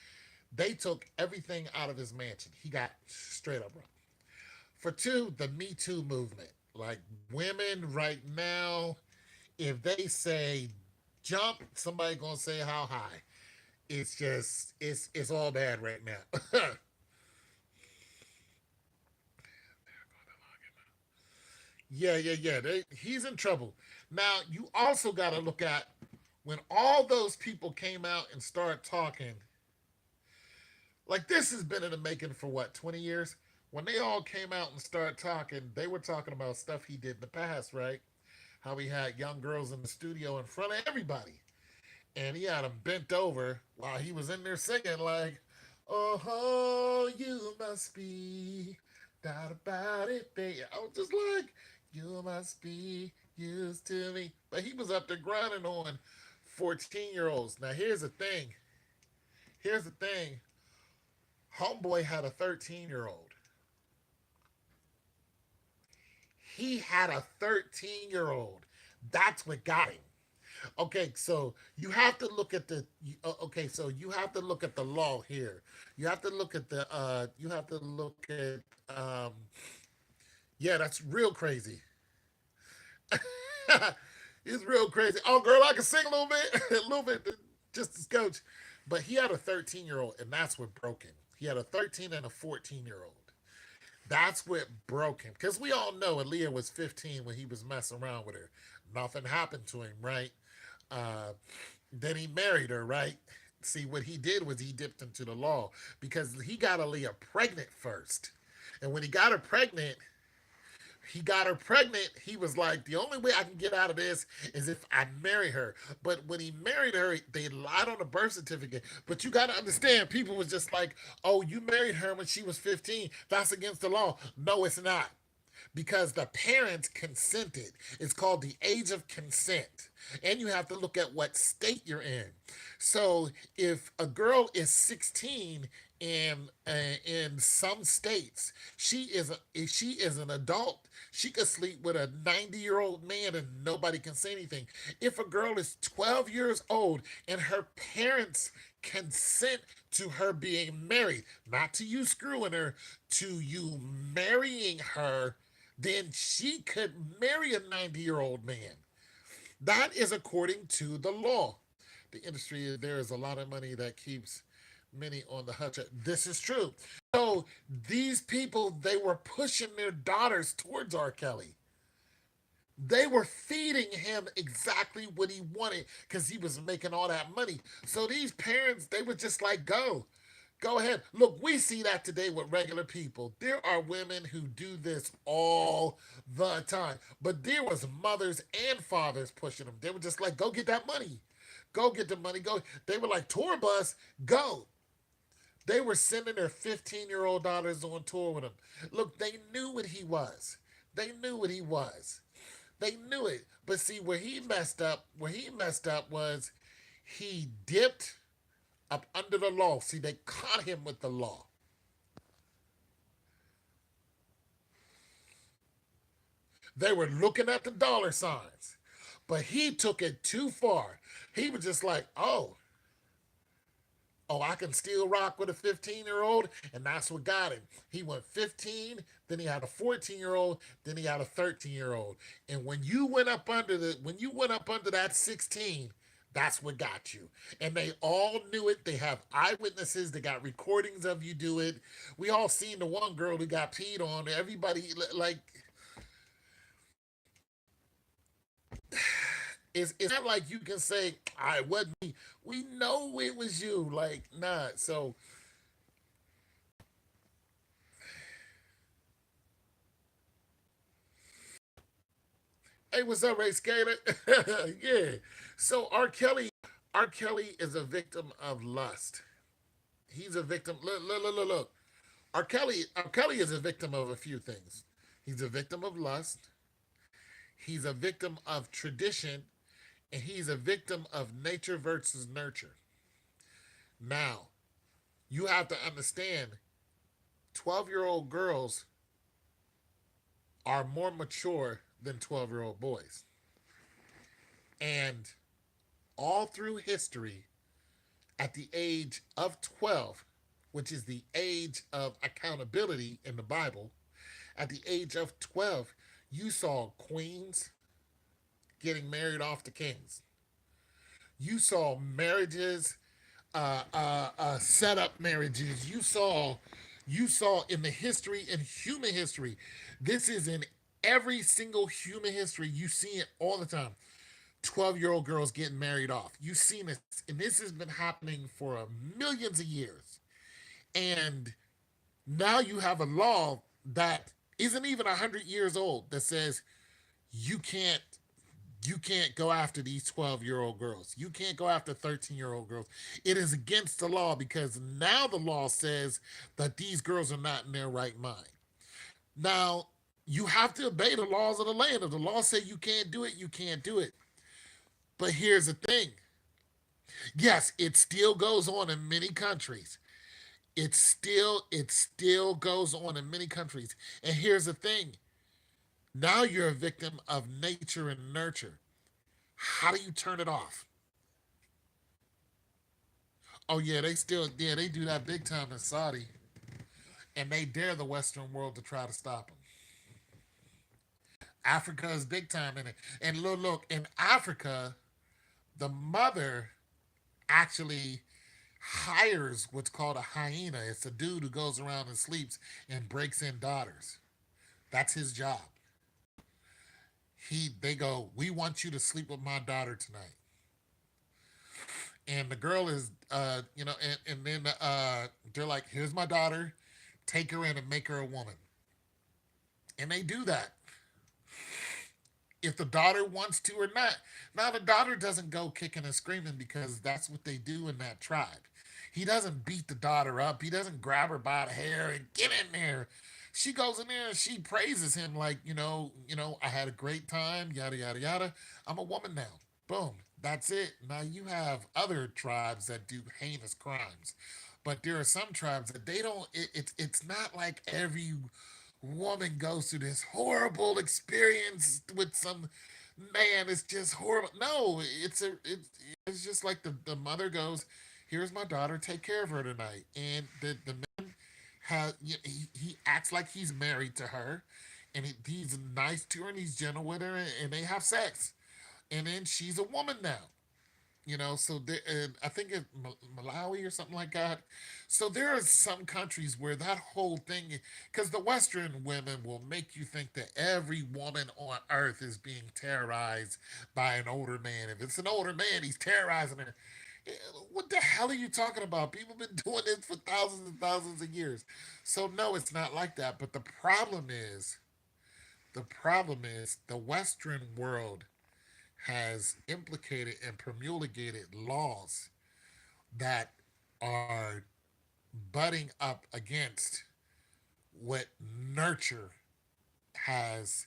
They took everything out of his mansion. He got straight up robbed. For two, the Me Too movement. Like women right now, if they say jump, somebody gonna say how high. It's all bad right now. Yeah. He's in trouble. Now you also got to look at when all those people came out and started talking. Like this has been in the making for what 20 years. When they all came out and started talking, they were talking about stuff he did in the past, right? How he had young girls in the studio in front of everybody, and he had them bent over while he was in there singing like, "Oh, you must be doubt about it, baby." I was just like, "You must be used to me," but he was up there grinding on 14-year-olds. Now here's the thing. Here's the thing. Homeboy had a 13-year-old. He had a 13-year-old. That's what got him. Okay, so you have to look at okay, so you have to look at the law here. You have to look at the you have to look at yeah, that's real crazy. It's real crazy. Oh girl, I can sing a little bit, a little bit, just as coach. But he had a 13-year-old, and that's what broke him. He had a 13 and a 14-year-old. That's what broke him. Because we all know Aaliyah was 15 when he was messing around with her. Nothing happened to him, right? Uh, then he married her, right? See, what he did was he dipped into the law because he got Aaliyah pregnant first. And when he got her pregnant, he was like, the only way I can get out of this is if I marry her. But when he married her, they lied on the birth certificate. But you got to understand, people was just like, oh, you married her when she was 15. That's against the law. No, it's not. because the parents consented. It's called the age of consent. And you have to look at what state you're in. So if a girl is 16 in some states, if she is an adult. She could sleep with a 90-year-old man and nobody can say anything. If a girl is 12 years old and her parents consent to her being married, not to you screwing her, to you marrying her, then she could marry a 90-year-old man. That is according to the law. The industry, there is a lot of money that keeps many on the hush. This is true. So these people, they were pushing their daughters towards R. Kelly. They were feeding him exactly what he wanted because he was making all that money. So these parents, they were just like, go ahead. Look, we see that today with regular people. There are women who do this all the time. But there was mothers and fathers pushing them. They were just like, go get that money. Go get the money. Go. They were like, tour bus, go. They were sending their 15-year-old daughters on tour with him. Look, they knew what he was. They knew what he was. They knew it. But see, where he messed up was he dipped up under the law. See, they caught him with the law. They were looking at the dollar signs. But he took it too far. He was just like, oh, I can still rock with a 15-year-old, and that's what got him. He went 15, then he had a 14-year-old, then he had a 13-year-old. And when you went up under that 16, that's what got you. And they all knew it. They have eyewitnesses. They got recordings of you do it. We all seen the one girl who got peed on. Everybody like it's not like you can say, I wasn't me. We know it was you. Like, nah. So, hey, what's up, Ray Skater? Yeah. So R. Kelly is a victim of lust. He's a victim. Look. R. Kelly is a victim of a few things. He's a victim of lust. He's a victim of tradition, and he's a victim of nature versus nurture. Now, you have to understand 12-year-old girls are more mature than 12-year-old boys. And all through history, at the age of 12, which is the age of accountability in the Bible, at the age of 12, you saw queens getting married off to kings. You saw marriages, set up marriages. You saw in the history, in human history. This is in every single human history. You see it all the time. 12-year-old girls getting married off. You've seen this, and this has been happening for millions of years. And now you have a law that isn't even 100 years old that says you can't you can't go after these 12-year-old girls. You can't go after 13-year-old girls. It is against the law because now the law says that these girls are not in their right mind. Now, you have to obey the laws of the land. If the law says you can't do it, you can't do it. But here's the thing. Yes, it still goes on in many countries. It still goes on in many countries. And here's the thing. Now you're a victim of nature and nurture. How do you turn it off? Oh yeah, they do that big time in Saudi, and they dare the Western world to try to stop them. Africa is big time in it, and look in Africa, the mother actually hires what's called a hyena. It's a dude who goes around and sleeps and breaks in daughters. That's his job. They go, we want you to sleep with my daughter tonight. And the girl is and then they're like, here's my daughter, take her in and make her a woman. And they do that if the daughter wants to or not. Now the daughter doesn't go kicking and screaming because that's what they do in that tribe. He doesn't beat the daughter up. He doesn't grab her by the hair and get in there. She goes in there and she praises him like, I had a great time, yada yada yada. I'm a woman now. Boom. That's it. Now you have other tribes that do heinous crimes, but there are some tribes that they don't. It's not like every woman goes through this horrible experience with some man. It's just horrible. No, it's just like the mother goes, "Here's my daughter. Take care of her tonight," and the he acts like he's married to her, and he's nice to her and he's gentle with her, and they have sex, and then she's a woman now. So I think it's Malawi or something like that. So there are some countries where that whole thing, because the Western women will make you think that every woman on earth is being terrorized by an older man. If it's an older man, he's terrorizing her. Eh, What the hell are you talking about? People have been doing this for thousands and thousands of years. So no, it's not like that. But the problem is the Western world has implicated and promulgated laws that are butting up against what nurture has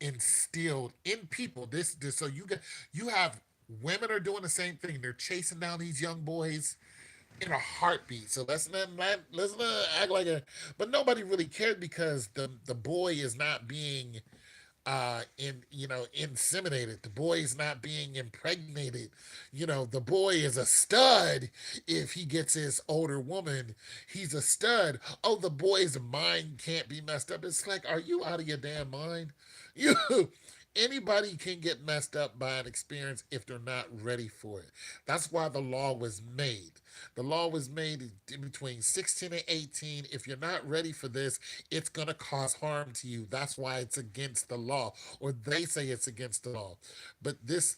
instilled in people. This so you have women are doing the same thing. They're chasing down these young boys in a heartbeat. So let's not act like a. But nobody really cared because the boy is not being inseminated. The boy is not being impregnated. The boy is a stud. If he gets his older woman, he's a stud. Oh, the boy's mind can't be messed up. It's like, are you out of your damn mind? You Anybody can get messed up by an experience if they're not ready for it. That's why the law was made. The law was made in between 16 and 18. If you're not ready for this, it's going to cause harm to you. That's why it's against the law, or they say it's against the law. But this,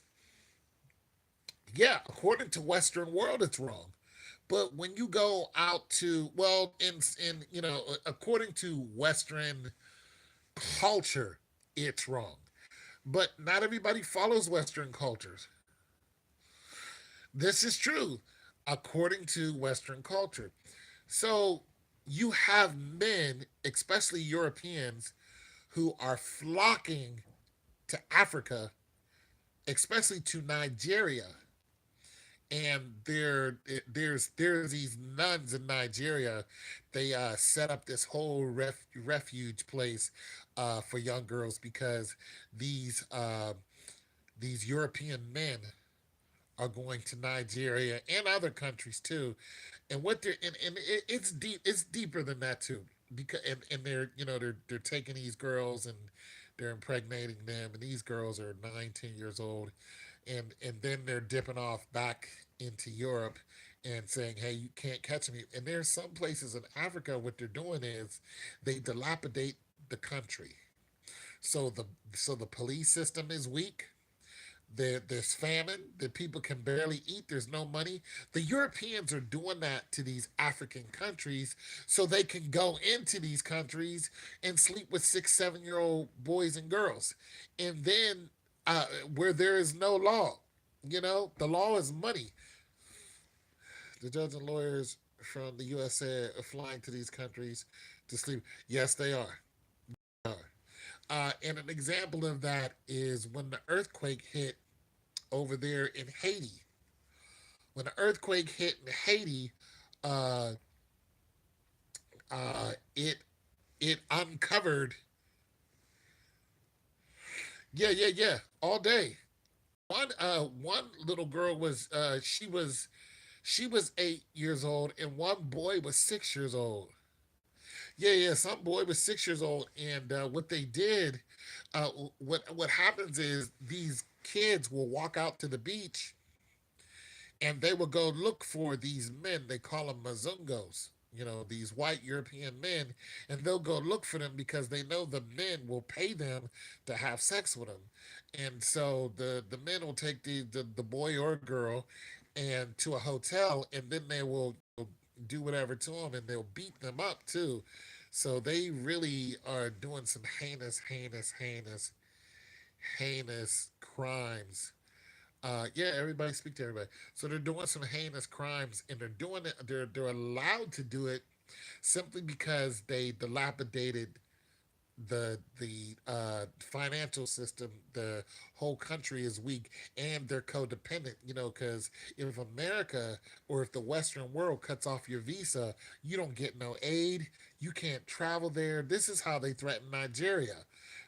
yeah, according to Western world, it's wrong. But when you go out to, well, according to Western culture, it's wrong. But not everybody follows Western cultures. This is true according to Western culture. So you have men, especially Europeans, who are flocking to Africa, especially to Nigeria. And there's these nuns in Nigeria. They set up this whole refuge place for young girls because these uh, these European men are going to Nigeria and other countries too. And what they're and it's deep. It's deeper than that too. Because and they're they're taking these girls and they're impregnating them, and these girls are 9, 10 years old, and then they're dipping off back into Europe and saying, "Hey, you can't catch me." And there's some places in Africa what they're doing is they dilapidate the country. So the police system is weak. There's famine. The people can barely eat. There's no money. The Europeans are doing that to these African countries so they can go into these countries and sleep with 6, 7-year-old boys and girls. And then where there is no law, the law is money. The judges and lawyers from the USA are flying to these countries to sleep. Yes, they are. And an example of that is when the earthquake hit over there in Haiti. When the earthquake hit in Haiti, uh, it uncovered. Yeah, yeah, yeah, all day. One little girl was she was 8 years old, and one boy was 6 years old. Yeah, yeah, some boy was 6 years old, and what they did, what happens is these kids will walk out to the beach and they will go look for these men. They call them mazungos. These white European men, and they'll go look for them because they know the men will pay them to have sex with them. And so the men will take the boy or girl and to a hotel, and then they will do whatever to them, and they'll beat them up too. So they really are doing some heinous, heinous, heinous, heinous crimes. Yeah, everybody speak to everybody. So they're doing some heinous crimes, and they're doing it. They're allowed to do it simply because they dilapidated the financial system. The whole country is weak, and they're codependent. Because if America or if the Western world cuts off your visa, you don't get no aid. You can't travel there. This is how they threatened Nigeria.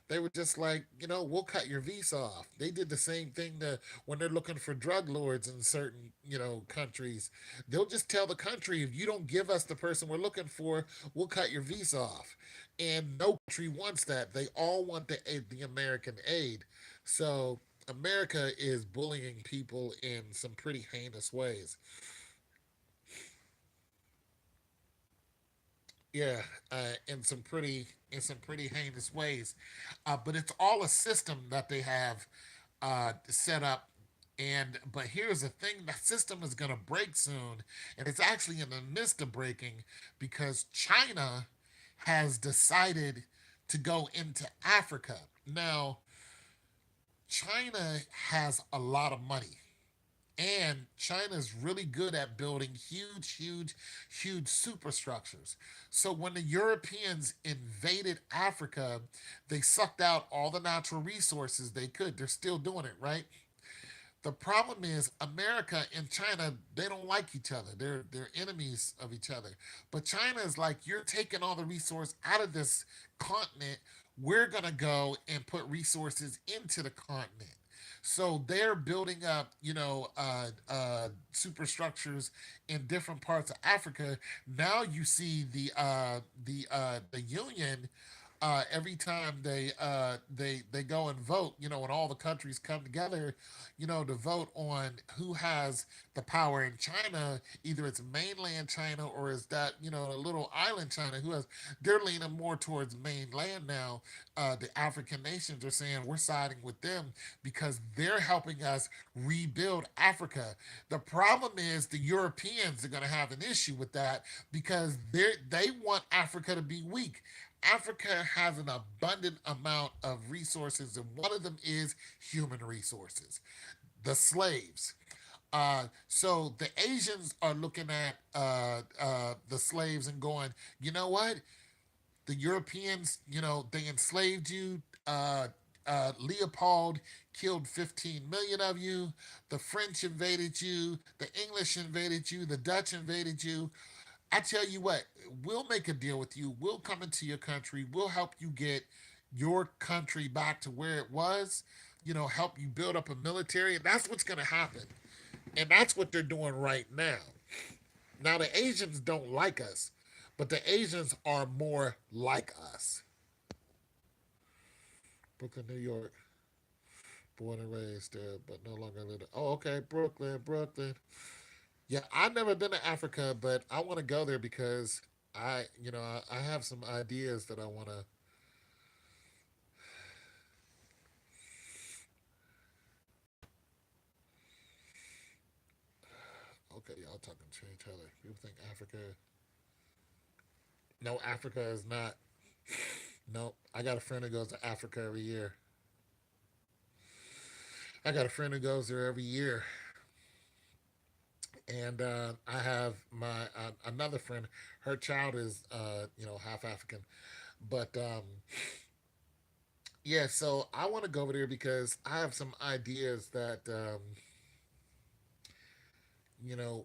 They were just like, we'll cut your visa off. They did the same thing to when they're looking for drug lords in certain, countries. They'll just tell the country, if you don't give us the person we're looking for, we'll cut your visa off. And no country wants that. They all want the American aid. So America is bullying people in some pretty heinous ways. Yeah, in some pretty heinous ways. But it's all a system that they have set up. And but here's the thing: that system is going to break soon, and it's actually in the midst of breaking because China has decided to go into Africa. Now, China has a lot of money. And China's really good at building huge, huge, huge superstructures. So when the Europeans invaded Africa, they sucked out all the natural resources they could. They're still doing it, right? The problem is America and China, they don't like each other. They're enemies of each other. But China is like, you're taking all the resource out of this continent. We're gonna go and put resources into the continent. So they're building up, superstructures in different parts of Africa. Now you see the Union, every time they go and vote, when all the countries come together, to vote on who has the power in China, either it's mainland China or is that, a little island China who has, they're leaning more towards mainland now. The African nations are saying we're siding with them because they're helping us rebuild Africa. The problem is the Europeans are going to have an issue with that because they want Africa to be weak. Africa has an abundant amount of resources, and one of them is human resources, the slaves. So the Asians are looking at the slaves and going, you know what? The Europeans, they enslaved you. Leopold killed 15 million of you. The French invaded you. The English invaded you. The Dutch invaded you. I tell you what, we'll make a deal with you. We'll come into your country. We'll help you get your country back to where it was, help you build up a military. And that's what's going to happen. And that's what they're doing right now. Now, the Asians don't like us, but the Asians are more like us. Brooklyn, New York. Born and raised there, but no longer live there. Oh, okay. Brooklyn, Brooklyn. Yeah, I've never been to Africa, but I want to go there because I have some ideas that I want to. Okay, y'all talking change Taylor. People think Africa. No, Africa is not. No, I got a friend who goes to Africa every year. I got a friend who goes there every year, and I have my another friend. Her child is half African, but yeah. So I want to go over there because I have some ideas that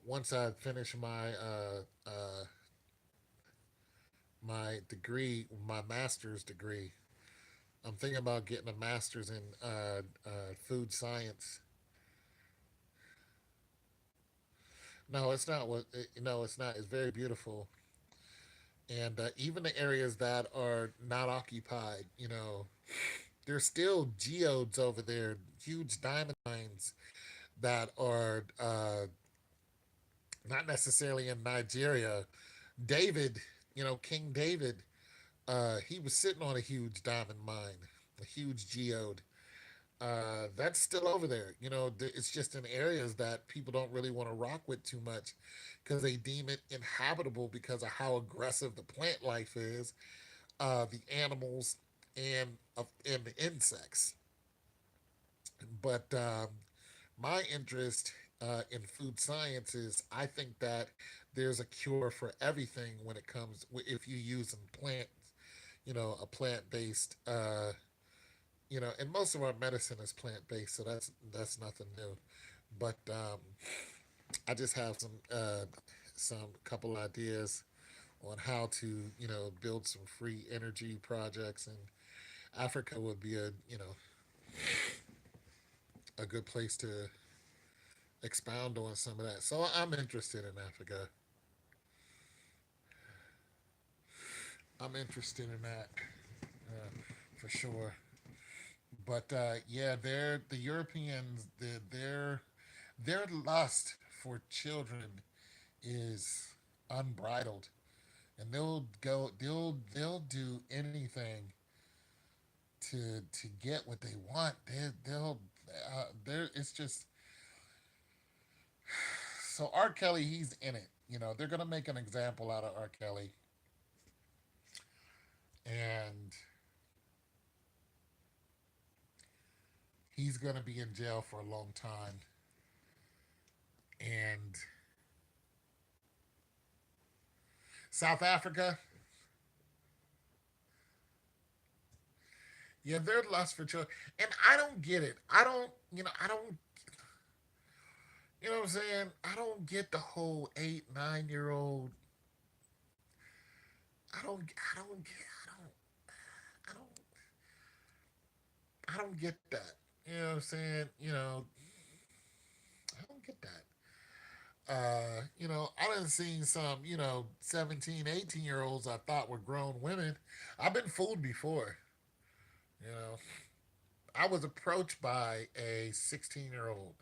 once I finish my degree, my master's degree, I'm thinking about getting a master's in food science. No, it's not. No, it's not. It's very beautiful, and even the areas that are not occupied, there's still geodes over there, huge diamond mines that are not necessarily in Nigeria. David, King David, he was sitting on a huge diamond mine, a huge geode. That's still over there. It's just in areas that people don't really want to rock with too much because they deem it inhabitable because of how aggressive the plant life is, the animals, and the insects. But my interest in food science is I think that there's a cure for everything when it comes if you use plants, a plant based, and most of our medicine is plant based, so that's nothing new. But I just have some couple ideas on how to build some free energy projects, and Africa would be a good place to expound on some of that. So I'm interested in Africa. I'm interested in that for sure. But yeah, the Europeans, their lust for children is unbridled, and they'll do anything to get what they want. They're it's just so R. Kelly, he's in it. They're gonna make an example out of R. Kelly, and he's gonna be in jail for a long time. And South Africa, yeah, they're lust for children, and I don't get it. I don't, what I'm saying. I don't get the whole 8, 9 year old. I don't, I don't get that. You know what I'm saying? I don't get that. I done seen some, 17, 18 year olds I thought were grown women. I've been fooled before. You know, I was approached by a 16-year-old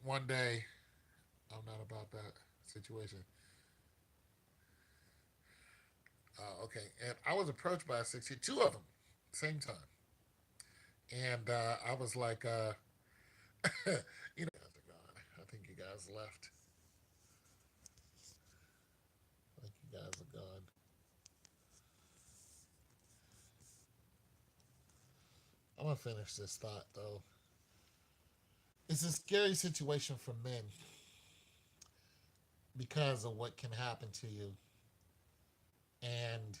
one day. I'm not about that situation. Okay, and I was approached by a 16, two of them, same time, and I was like, guys are gone. I think you guys left. I think you guys are gone. I'm gonna finish this thought though. It's a scary situation for men because of what can happen to you, and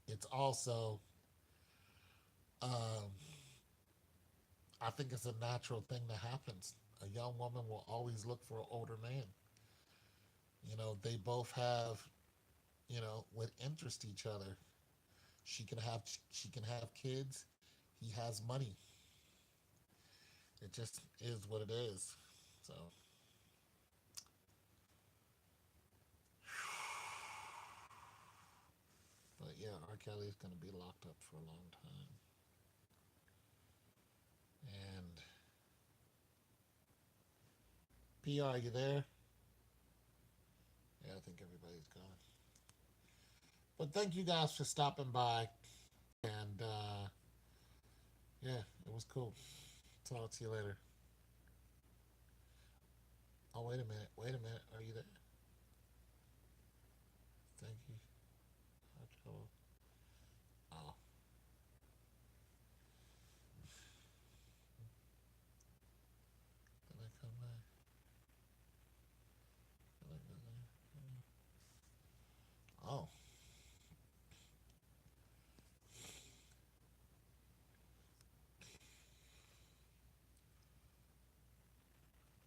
it's also, um, I think it's a natural thing that happens. A young woman will always look for an older man. They both have, would interest each other. She can have kids. He has money. It just is what it is. So, but yeah, R. Kelly is going to be locked up for a long time. And PR, are you there? Yeah, I think everybody's gone. But thank you guys for stopping by. And yeah, it was cool. Talk to you later. Oh, wait a minute. Wait a minute. Are you there? Thank you. Oh, did I come back? Did I go there? Oh,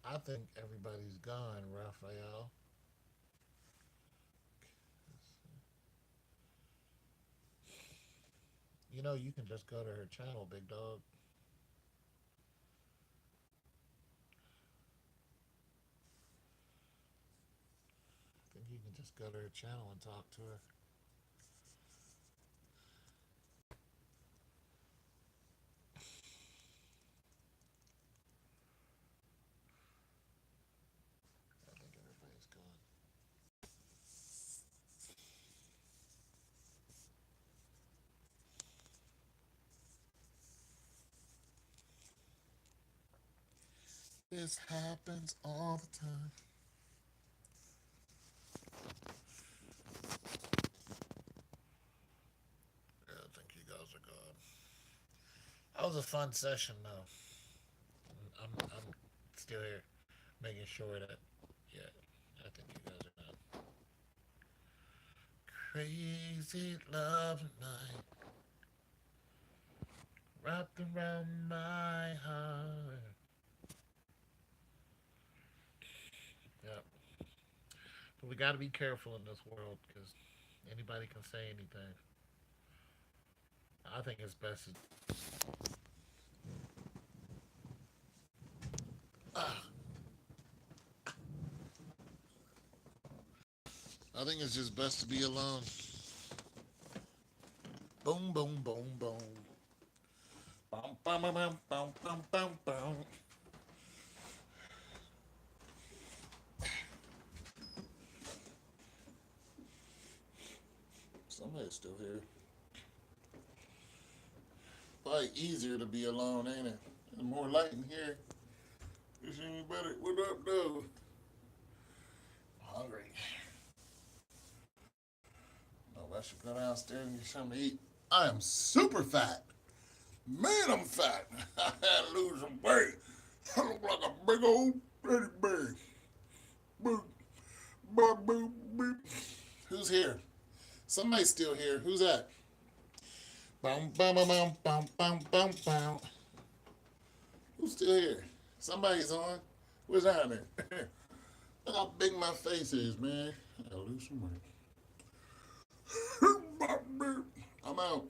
I think everybody's gone, Raphael. You can just go to her channel, big dog. I think you can just go to her channel and talk to her. I think everybody's gone. This happens all the time. Yeah, I think you guys are gone. That was a fun session, though. I'm still here. making sure that, yeah, I think you guys are not. Crazy love night wrapped around my heart. Yep. But we got to be careful in this world because anybody can say anything. I think it's best. I think it's just best to be alone. Boom, boom, boom, boom. Bum, bum, bum, bum, bum, bum, bum, bum. Somebody's still here. Probably easier to be alone, ain't it? There's more light in here. Is any better? What up, though? Hungry. No, I should go downstairs and get something to eat. I am super fat. Man, I'm fat. I had to lose some weight. I look like a big old teddy bear. Boop, boop, boop, boop. Who's here? Somebody's still here. Who's that? Bum, bum, bum, bum, bum, bum, bum, bum. Who's still here? Somebody's on. What's happening? Look how big my face is, man. I gotta lose some weight. I'm out.